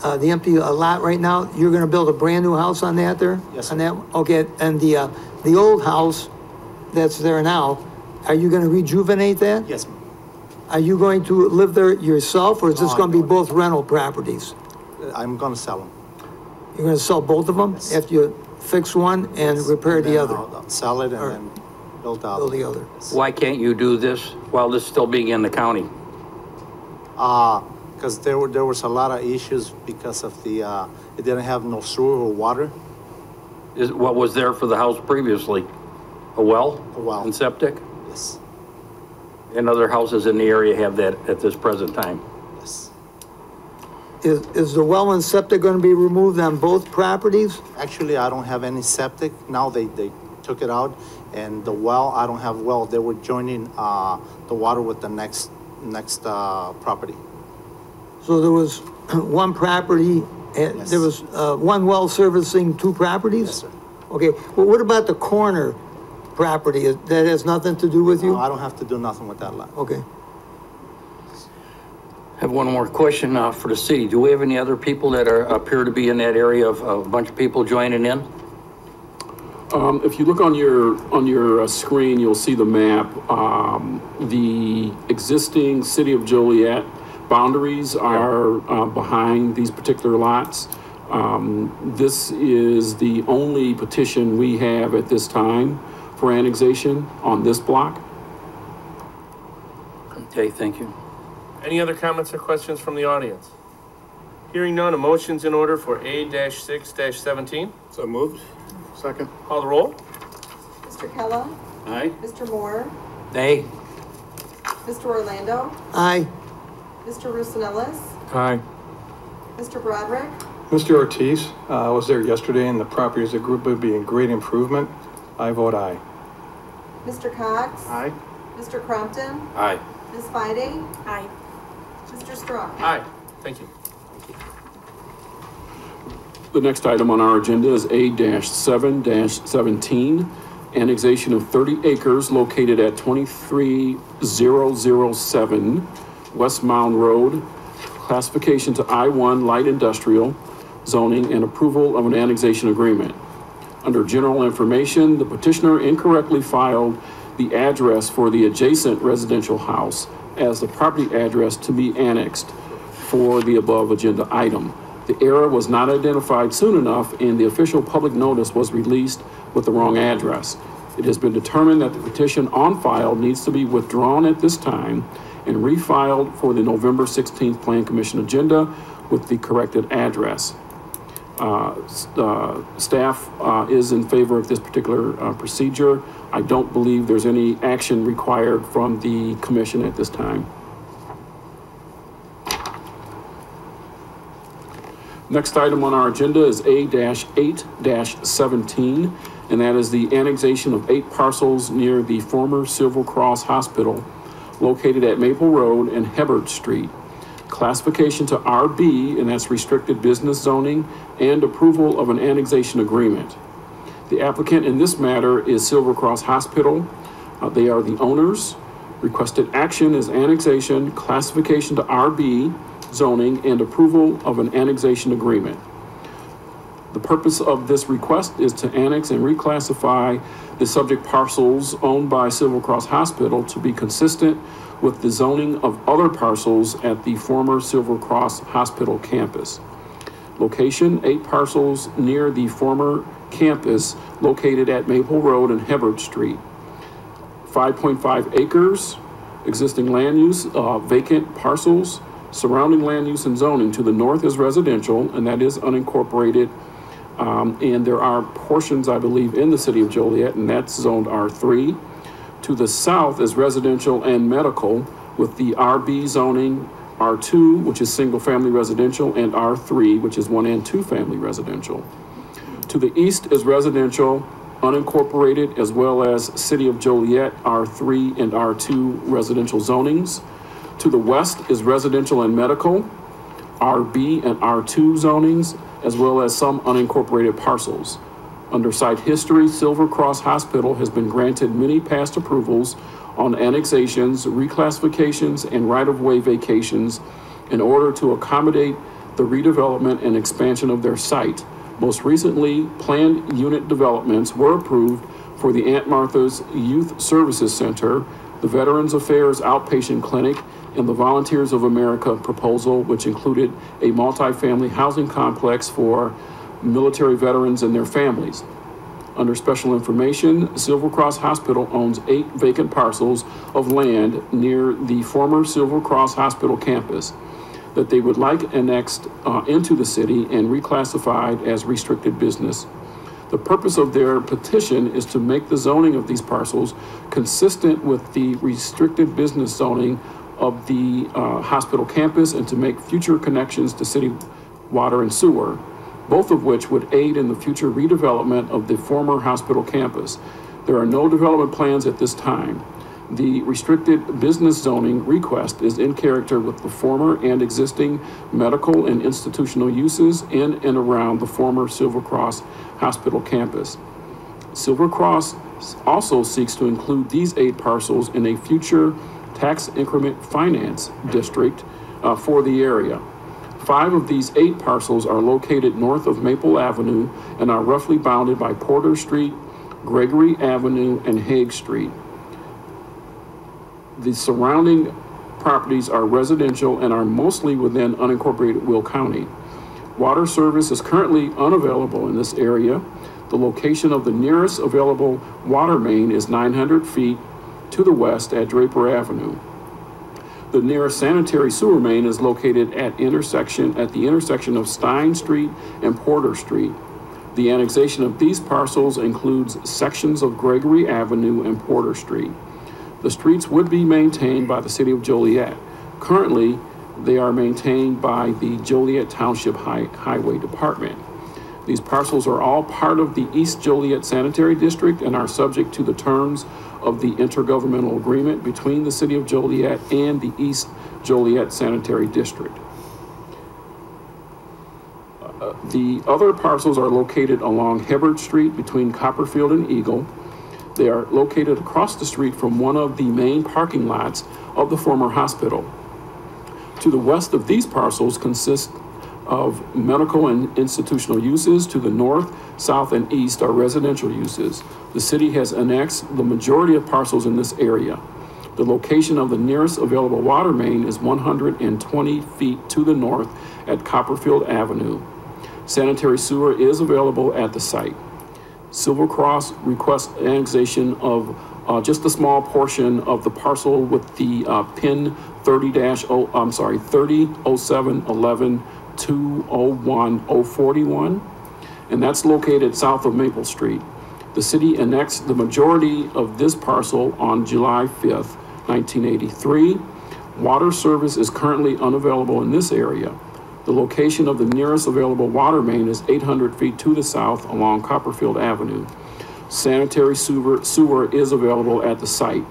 the empty lot right now, you're gonna build a brand new house on that there? Yes, On that, okay, and the old house, that's there now, are you gonna rejuvenate that? Yes, ma'am. Are you going to live there yourself, or is this No, gonna be no. both rental properties? I'm gonna sell them. You're gonna sell both of them Yes. after you fix one and repair the other? I'll sell it and Or then build out. build the other. Why can't you do this while this is still being in the county? Because there was a lot of issues because of the, it didn't have no sewer or water. What was there for the house previously? A well? A well. And septic? Yes, And other houses in the area have that at this present time? yes. Is the well and septic gonna be removed on both properties? Actually, I don't have any septic. Now they took it out. And the well, I don't have well. They were joining, the water with the next property. So there was one property, and Yes. there was, one well servicing two properties? Yes, sir. Okay, well, what about the corner property? That has nothing to do with you? No, I don't have to do nothing with that lot. Okay. I have one more question for the city. Do we have any other people that appear to be in that area of a bunch of people joining in? If you look on your screen, you'll see the map. The existing City of Joliet boundaries are behind these particular lots. This is the only petition we have at this time for annexation on this block. Okay, thank you. Any other comments or questions from the audience? Hearing none, a motion's in order for A-6-17. So moved. Second. Call the roll. Mr. Kella? Aye. Mr. Moore? Nay. Mr. Orlando? Aye. Mr. Roosevelt? Aye. Mr. Broderick? Mr. Ortiz, I was there yesterday, and the property as a group would be in great improvement. I vote aye. Mr. Cox? Aye. Mr. Crompton? Aye. Ms. Fidey? Aye. Mr. Strong? Aye. Thank you. The next item on our agenda is A-7-17, annexation of 30 acres located at 23007 West Mound Road, classification to I-1 light industrial zoning, and approval of an annexation agreement. Under general information, the petitioner incorrectly filed the address for the adjacent residential house as the property address to be annexed for the above agenda item. The error was not identified soon enough, and the official public notice was released with the wrong address. It has been determined that the petition on file needs to be withdrawn at this time and refiled for the November 16th Plan Commission agenda with the corrected address. Staff is in favor of this particular procedure. I don't believe there's any action required from the commission at this time. Next item on our agenda is A-8-17, and that is the annexation of 8 parcels near the former Silver Cross Hospital located at Maple Road and Hebert Street. Classification to RB, and that's restricted business zoning, and approval of an annexation agreement. The applicant in this matter is Silver Cross Hospital. They are the owners. Requested action is annexation, classification to RB zoning, and approval of an annexation agreement. The purpose of this request is to annex and reclassify the subject parcels owned by Silver Cross Hospital to be consistent with the zoning of other parcels at the former Silver Cross Hospital campus. Location, 8 parcels near the former campus located at Maple Road and Hebert Street. 5.5 acres, existing land use, vacant parcels, surrounding land use and zoning. To the north is residential, and that is unincorporated. And there are portions, I believe, in the city of Joliet, and that's zoned R3. To the south is residential and medical, with the RB zoning, R2, which is single-family residential, and R3, which is 1 and 2 family residential. To the east is residential, unincorporated, as well as City of Joliet, R3 and R2 residential zonings. To the west is residential and medical, RB and R2 zonings, as well as some unincorporated parcels. Under site history, Silver Cross Hospital has been granted many past approvals on annexations, reclassifications, and right-of-way vacations in order to accommodate the redevelopment and expansion of their site. Most recently, planned unit developments were approved for the Aunt Martha's Youth Services Center, the Veterans Affairs Outpatient Clinic, and the Volunteers of America proposal, which included a multifamily housing complex for military veterans and their families. Under special information, Silver Cross Hospital owns 8 vacant parcels of land near the former Silver Cross Hospital campus that they would like annexed into the city and reclassified as restricted business. The purpose of their petition is to make the zoning of these parcels consistent with the restricted business zoning of the hospital campus and to make future connections to city water and sewer, both of which would aid in the future redevelopment of the former hospital campus. There are no development plans at this time. The restricted business zoning request is in character with the former and existing medical and institutional uses in and around the former Silver Cross Hospital campus. Silver Cross also seeks to include these 8 parcels in a future tax increment finance district for the area. 5 of these 8 parcels are located north of Maple Avenue and are roughly bounded by Porter Street, Gregory Avenue, and Hague Street. The surrounding properties are residential and are mostly within unincorporated Will County. Water service is currently unavailable in this area. The location of the nearest available water main is 900 feet to the west at Draper Avenue. The nearest sanitary sewer main is located at the intersection of Stein Street and Porter Street. The annexation of these parcels includes sections of Gregory Avenue and Porter Street. The streets would be maintained by the City of Joliet. Currently, they are maintained by the Joliet Township Highway Department. These parcels are all part of the East Joliet Sanitary District and are subject to the terms of the intergovernmental agreement between the City of Joliet and the East Joliet Sanitary District. The other parcels are located along Hibbard Street between Copperfield and Eagle. They are located across the street from one of the main parking lots of the former hospital. To the west of these parcels consist of medical and institutional uses. To the north, south, and east are residential uses. The city has annexed the majority of parcels in this area. The location of the nearest available water main is 120 feet to the north at Copperfield Avenue. Sanitary sewer is available at the site. Silver Cross requests annexation of just a small portion of the parcel with the PIN 30-0711-201-041, and that's located south of Maple Street. The city annexed the majority of this parcel on July 5th, 1983. Water service is currently unavailable in this area. The location of the nearest available water main is 800 feet to the south along Copperfield Avenue. Sanitary sewer is available at the site.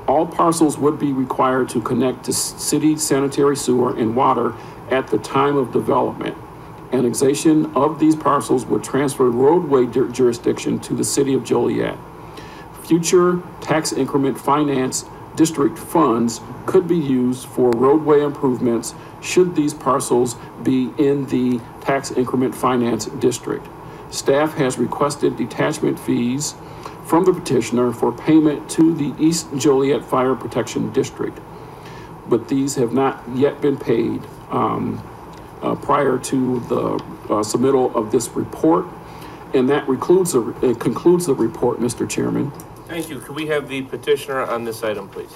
All parcels would be required to connect to city sanitary sewer and water at the time of development. Annexation of these parcels would transfer roadway jurisdiction to the City of Joliet. Future tax increment finance district funds could be used for roadway improvements should these parcels be in the tax increment finance district. Staff has requested detachment fees from the petitioner for payment to the East Joliet Fire Protection District, but these have not yet been paid prior to the submittal of this report. And that concludes the report, Mr. Chairman. Thank you. Could we have the petitioner on this item, please?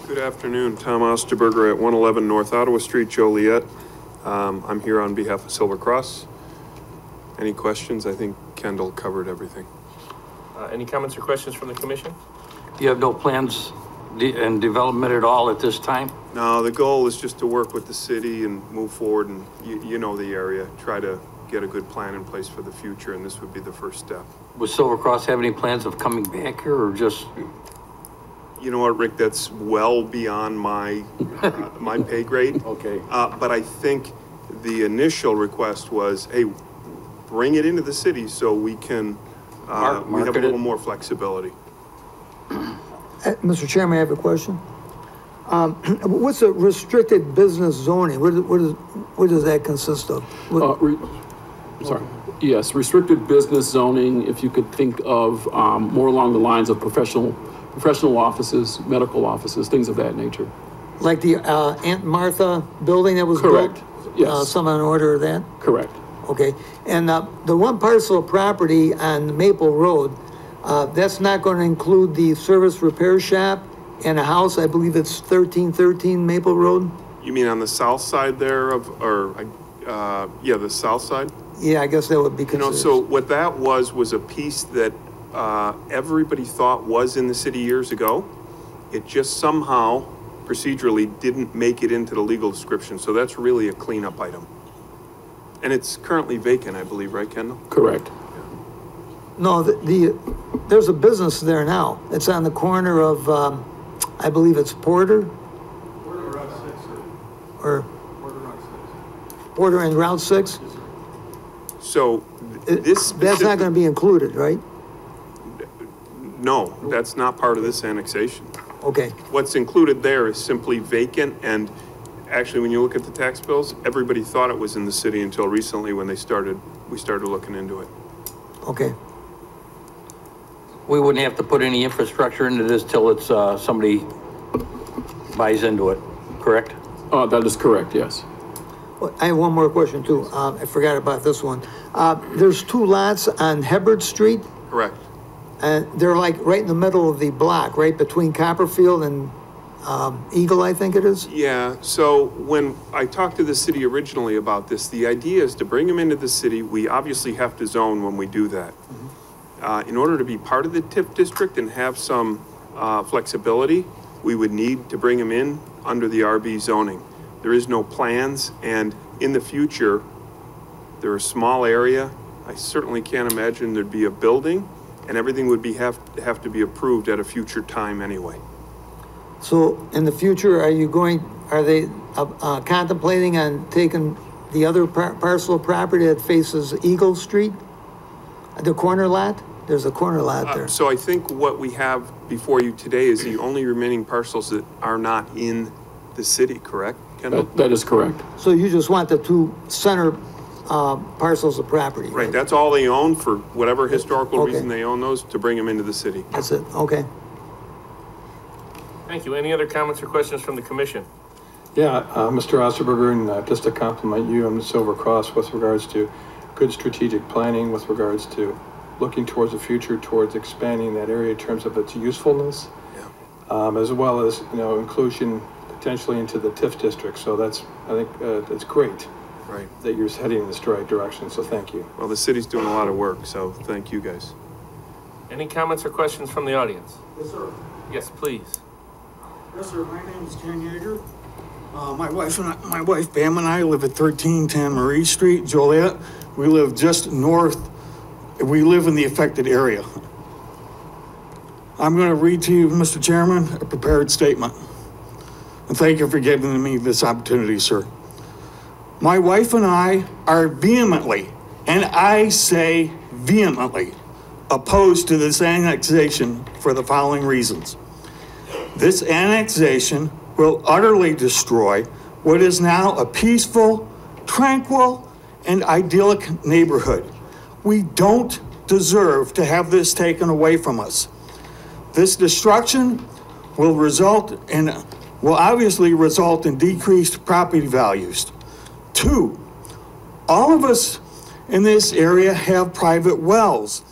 Good afternoon, Tom Osterberger at 111 North Ottawa Street, Joliet. I'm here on behalf of Silver Cross. Any questions? I think Kendall covered everything. Any comments or questions from the commission? You have no plans and development at all at this time? No, the goal is just to work with the city and move forward, and you know the area, try to get a good plan in place for the future, and this would be the first step. Would Silver Cross have any plans of coming back here, or just? You know what, Rick, that's well beyond my my pay grade. Okay. But I think the initial request was, hey, bring it into the city so we can we have a little more flexibility. Mr. Chairman, I have a question. What's a restricted business zoning? What does that consist of? Sorry. Yes, restricted business zoning, if you could think of more along the lines of professional offices, medical offices, things of that nature. Like the Aunt Martha building that was built? Correct, yes. Some on order of that? Correct. Okay, and the one parcel of property on Maple Road, that's not going to include the service repair shop and a house, I believe it's 1313 Maple Road? You mean on the south side there of, yeah, the south side? Yeah, I guess that would be You know, considered. so what that was a piece that everybody thought was in the city years ago. It just somehow procedurally didn't make it into the legal description, so that's really a cleanup item. And it's currently vacant, I believe, right, Kendall? Correct. No, there's a business there now. It's on the corner of, I believe it's Porter? Or Porter and Route 6? So this That's not going to be included, right? No, that's not part of this annexation. Okay. What's included there is simply vacant, and actually, when you look at the tax bills, everybody thought it was in the city until recently when we started looking into it. Okay. We wouldn't have to put any infrastructure into this till it's, somebody buys into it, correct? That is correct, yes. Well, I have one more question too. I forgot about this one. There's two lots on Hebbard Street, Correct. and they're like right in the middle of the block, right between Copperfield and Eagle, I think it is? Yeah, so when I talked to the city originally about this, the idea is to bring them into the city. We obviously have to zone when we do that. In order to be part of the TIF district and have some flexibility, we would need to bring them in under the RB zoning. There is no plans, and in the future, they're a small area. I certainly can't imagine there'd be a building, and everything would have to be approved at a future time anyway. So in the future, are they contemplating on taking the other parcel of property that faces Eagle Street? The corner lot? There's a corner lot there. So I think what we have before you today is the only remaining parcels that are not in the city, correct, Kendall? That is correct. So you just want the two center parcels of property? Right, that's all they own for whatever historical Okay. reason they own those, to bring them into the city. That's it, okay. Thank you. Any other comments or questions from the commission? Yeah, Mr. Osterberger, and just to compliment you and the Silver Cross with regards to good strategic planning, with regards to looking towards the future, towards expanding that area in terms of its usefulness, as well as, inclusion potentially into the TIF district. So I think that's great. Right. That you're heading in this right direction, so thank you. Well, the city's doing a lot of work, so thank you guys. Any comments or questions from the audience? Yes, sir. Yes, please. Yes, sir. My name is Ken Yeager. My wife Pam and I live at 1310 Marie Street, Joliet. We live just north. We live in the affected area. I'm going to read to you, Mr. Chairman, a prepared statement. And thank you for giving me this opportunity, sir. My wife and I are vehemently, and I say vehemently, opposed to this annexation for the following reasons. This annexation will utterly destroy what is now a peaceful, tranquil, and idyllic neighborhood. We don't deserve to have this taken away from us. This destruction will obviously result in decreased property values. 2, all of us in this area have private wells.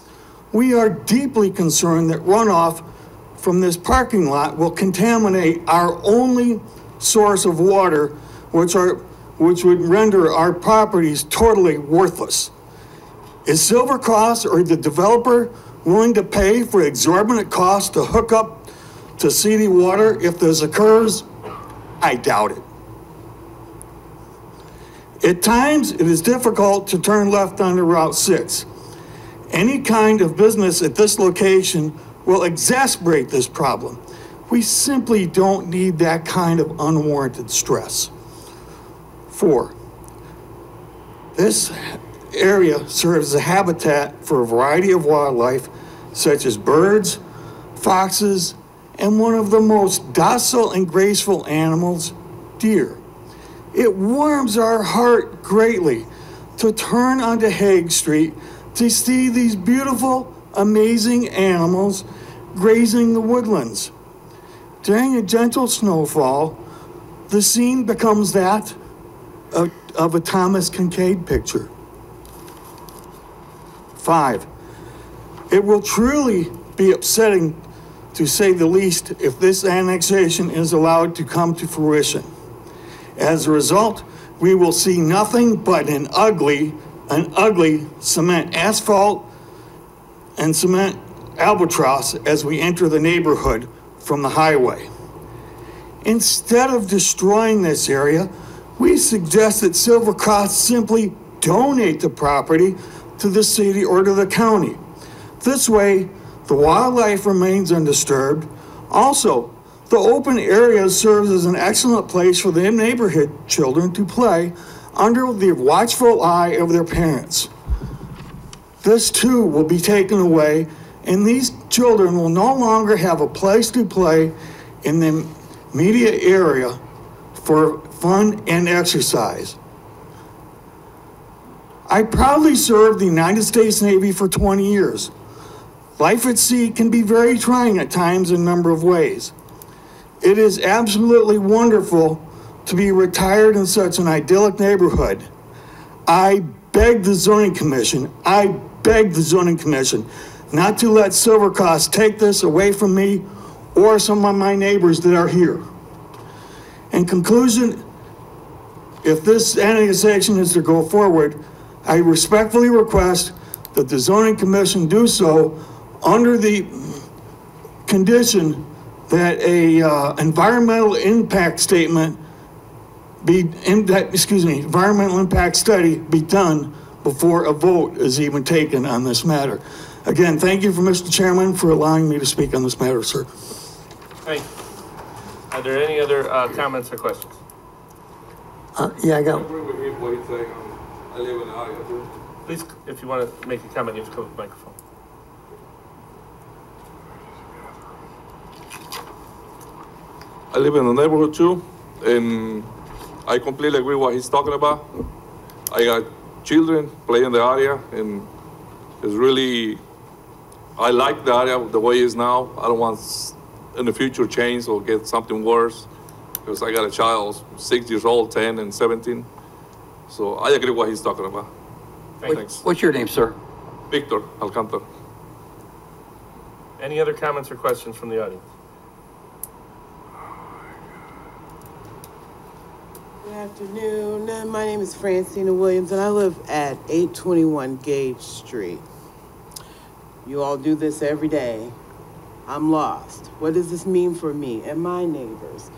We are deeply concerned that runoff from this parking lot will contaminate our only source of water, which would render our properties totally worthless. Is Silver Cross or the developer willing to pay for exorbitant costs to hook up to city water if this occurs? I doubt it. At times, it is difficult to turn left onto Route 6. Any kind of business at this location will exacerbate this problem. We simply don't need that kind of unwarranted stress. 4, this area serves as a habitat for a variety of wildlife, such as birds, foxes, and one of the most docile and graceful animals, deer. It warms our heart greatly to turn onto Hague Street to see these beautiful, amazing animals grazing the woodlands. During a gentle snowfall, the scene becomes that of a Thomas Kincaid picture. 5, it will truly be upsetting, to say the least, if this annexation is allowed to come to fruition. As a result, we will see nothing but an ugly cement asphalt and cement albatross as we enter the neighborhood from the highway. Instead of destroying this area, we suggest that Silver Cross simply donate the property to the city or to the county. This way, the wildlife remains undisturbed. Also, the open area serves as an excellent place for the neighborhood children to play under the watchful eye of their parents. This too will be taken away, and these children will no longer have a place to play in the immediate area for fun and exercise. I proudly served the United States Navy for 20 years. Life at sea can be very trying at times in a number of ways. It is absolutely wonderful to be retired in such an idyllic neighborhood. I beg the zoning commission not to let Silver Cross take this away from me or some of my neighbors that are here. In conclusion, if this annexation is to go forward, I respectfully request that the zoning commission do so under the condition that a environmental impact statement environmental impact study be done before a vote is even taken on this matter. Again, thank you, Mr. Chairman, for allowing me to speak on this matter, sir. Thank you. Are there any other comments or questions? Yeah, I got. I live in the area too. Please, if you want to make a comment, you have to come with the microphone. I live in the neighborhood too, and I completely agree what he's talking about. I got children play in the area, and it's really, I like the area the way it is now. I don't want in the future change or get something worse, because I got a child, 6 years old, 10 and 17. So I agree what he's talking about. Thanks. What's your name, sir? Victor Alcantara. Any other comments or questions from the audience? Good afternoon. My name is Francina Williams, and I live at 821 Gage Street. You all do this every day. I'm lost. What does this mean for me and my neighbors?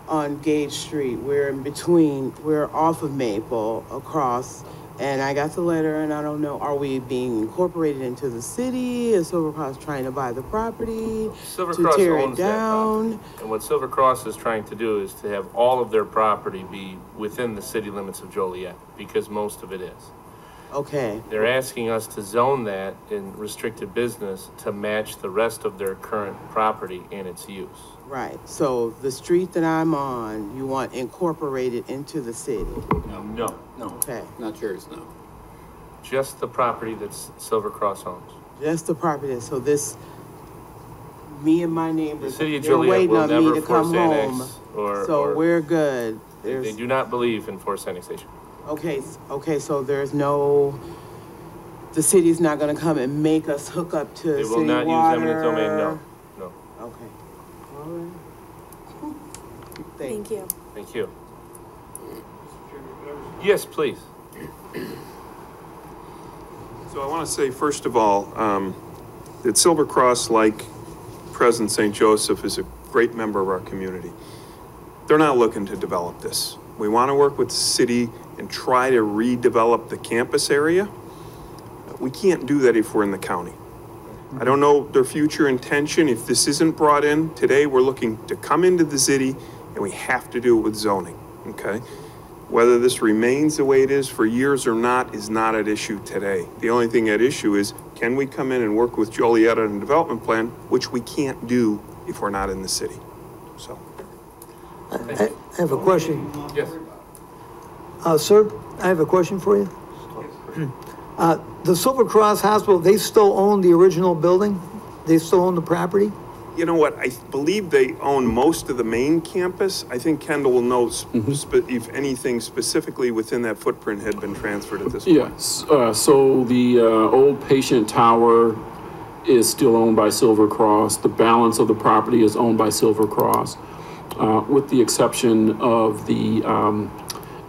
On Gage Street, we're in between, we're off of Maple, across, and I got the letter, and I don't know, are we being incorporated into the city? Is Silver Cross trying to buy the property to tear it down? And what Silver Cross is trying to do is to have all of their property be within the city limits of Joliet, because most of it is. Okay. They're asking us to zone that in restricted business to match the rest of their current property and its use. Right, so the street that I'm on, you want incorporated into the city? No. Okay. Not yours, no. Just the property that Silver Cross owns. Just the property, so this, me and my neighbors, The city of they're Joliet waiting will on me never to come force home. annex or... So we're good. They do not believe in forced annexation. Okay, so there's no, the city's not gonna come and make us hook up to They city will not water? use eminent domain, no. Okay. All right. Thank you. Thank you. Yes, please. So I want to say, first of all, that Silver Cross, like President St. Joseph, is a great member of our community. They're not looking to develop this. We want to work with the city and try to redevelop the campus area. We can't do that if we're in the county. I don't know their future intention. If this isn't brought in, today we're looking to come into the city and we have to do it with zoning, okay? Whether this remains the way it is for years or not is not at issue today. The only thing at issue is, can we come in and work with Joliet on a development plan, which we can't do if we're not in the city, so. I have a question. Yes. Sir, I have a question for you. The Silver Cross Hospital, they still own the original building? They still own the property? You know what, I believe they own most of the main campus. I think Kendall will know if anything specifically within that footprint had been transferred at this point. Yes, so the old patient tower is still owned by Silver Cross. The balance of the property is owned by Silver Cross, with the exception of the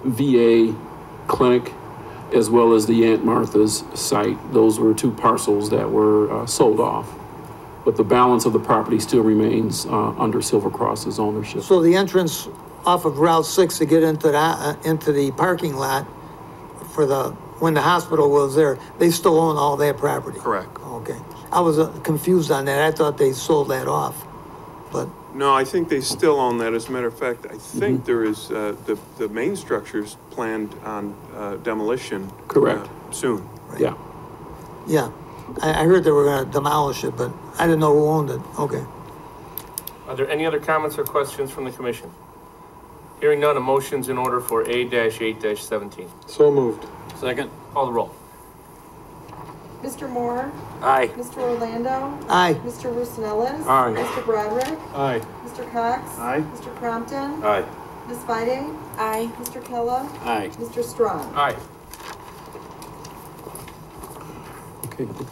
VA clinic as well as the Aunt Martha's site. Those were two parcels that were sold off. But the balance of the property still remains under Silver Cross's ownership. So the entrance off of Route 6 to get into the parking lot for when the hospital was there, they still own all that property? Correct. Okay. I was confused on that. I thought they sold that off, but. No, I think they still own that. As a matter of fact, I think there is, the main structure's planned on demolition. Correct. Soon. Right. Yeah. Yeah. I heard they were gonna demolish it, but I didn't know who owned it. Okay. Are there any other comments or questions from the commission? Hearing none, a motion's in order for A-8-17. So moved. Second? Call the roll. Mr. Moore? Aye. Mr. Orlando? Aye. Mr. Roosevelt? Aye. Mr. Broderick? Aye. Mr. Cox? Aye. Mr. Crompton? Aye. Ms. Fide? Aye. Mr. Kella? Aye. Mr. Strong? Aye. Okay, I think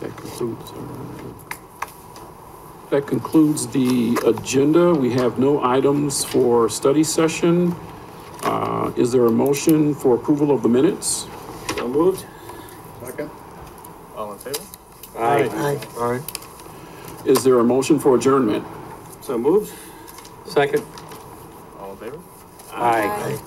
that concludes the agenda. We have no items for study session. Is there a motion for approval of the minutes? So moved. Second? All in favor? Aye. Aye. Aye. Is there a motion for adjournment? So moved. Second. All in favor? Aye. Aye.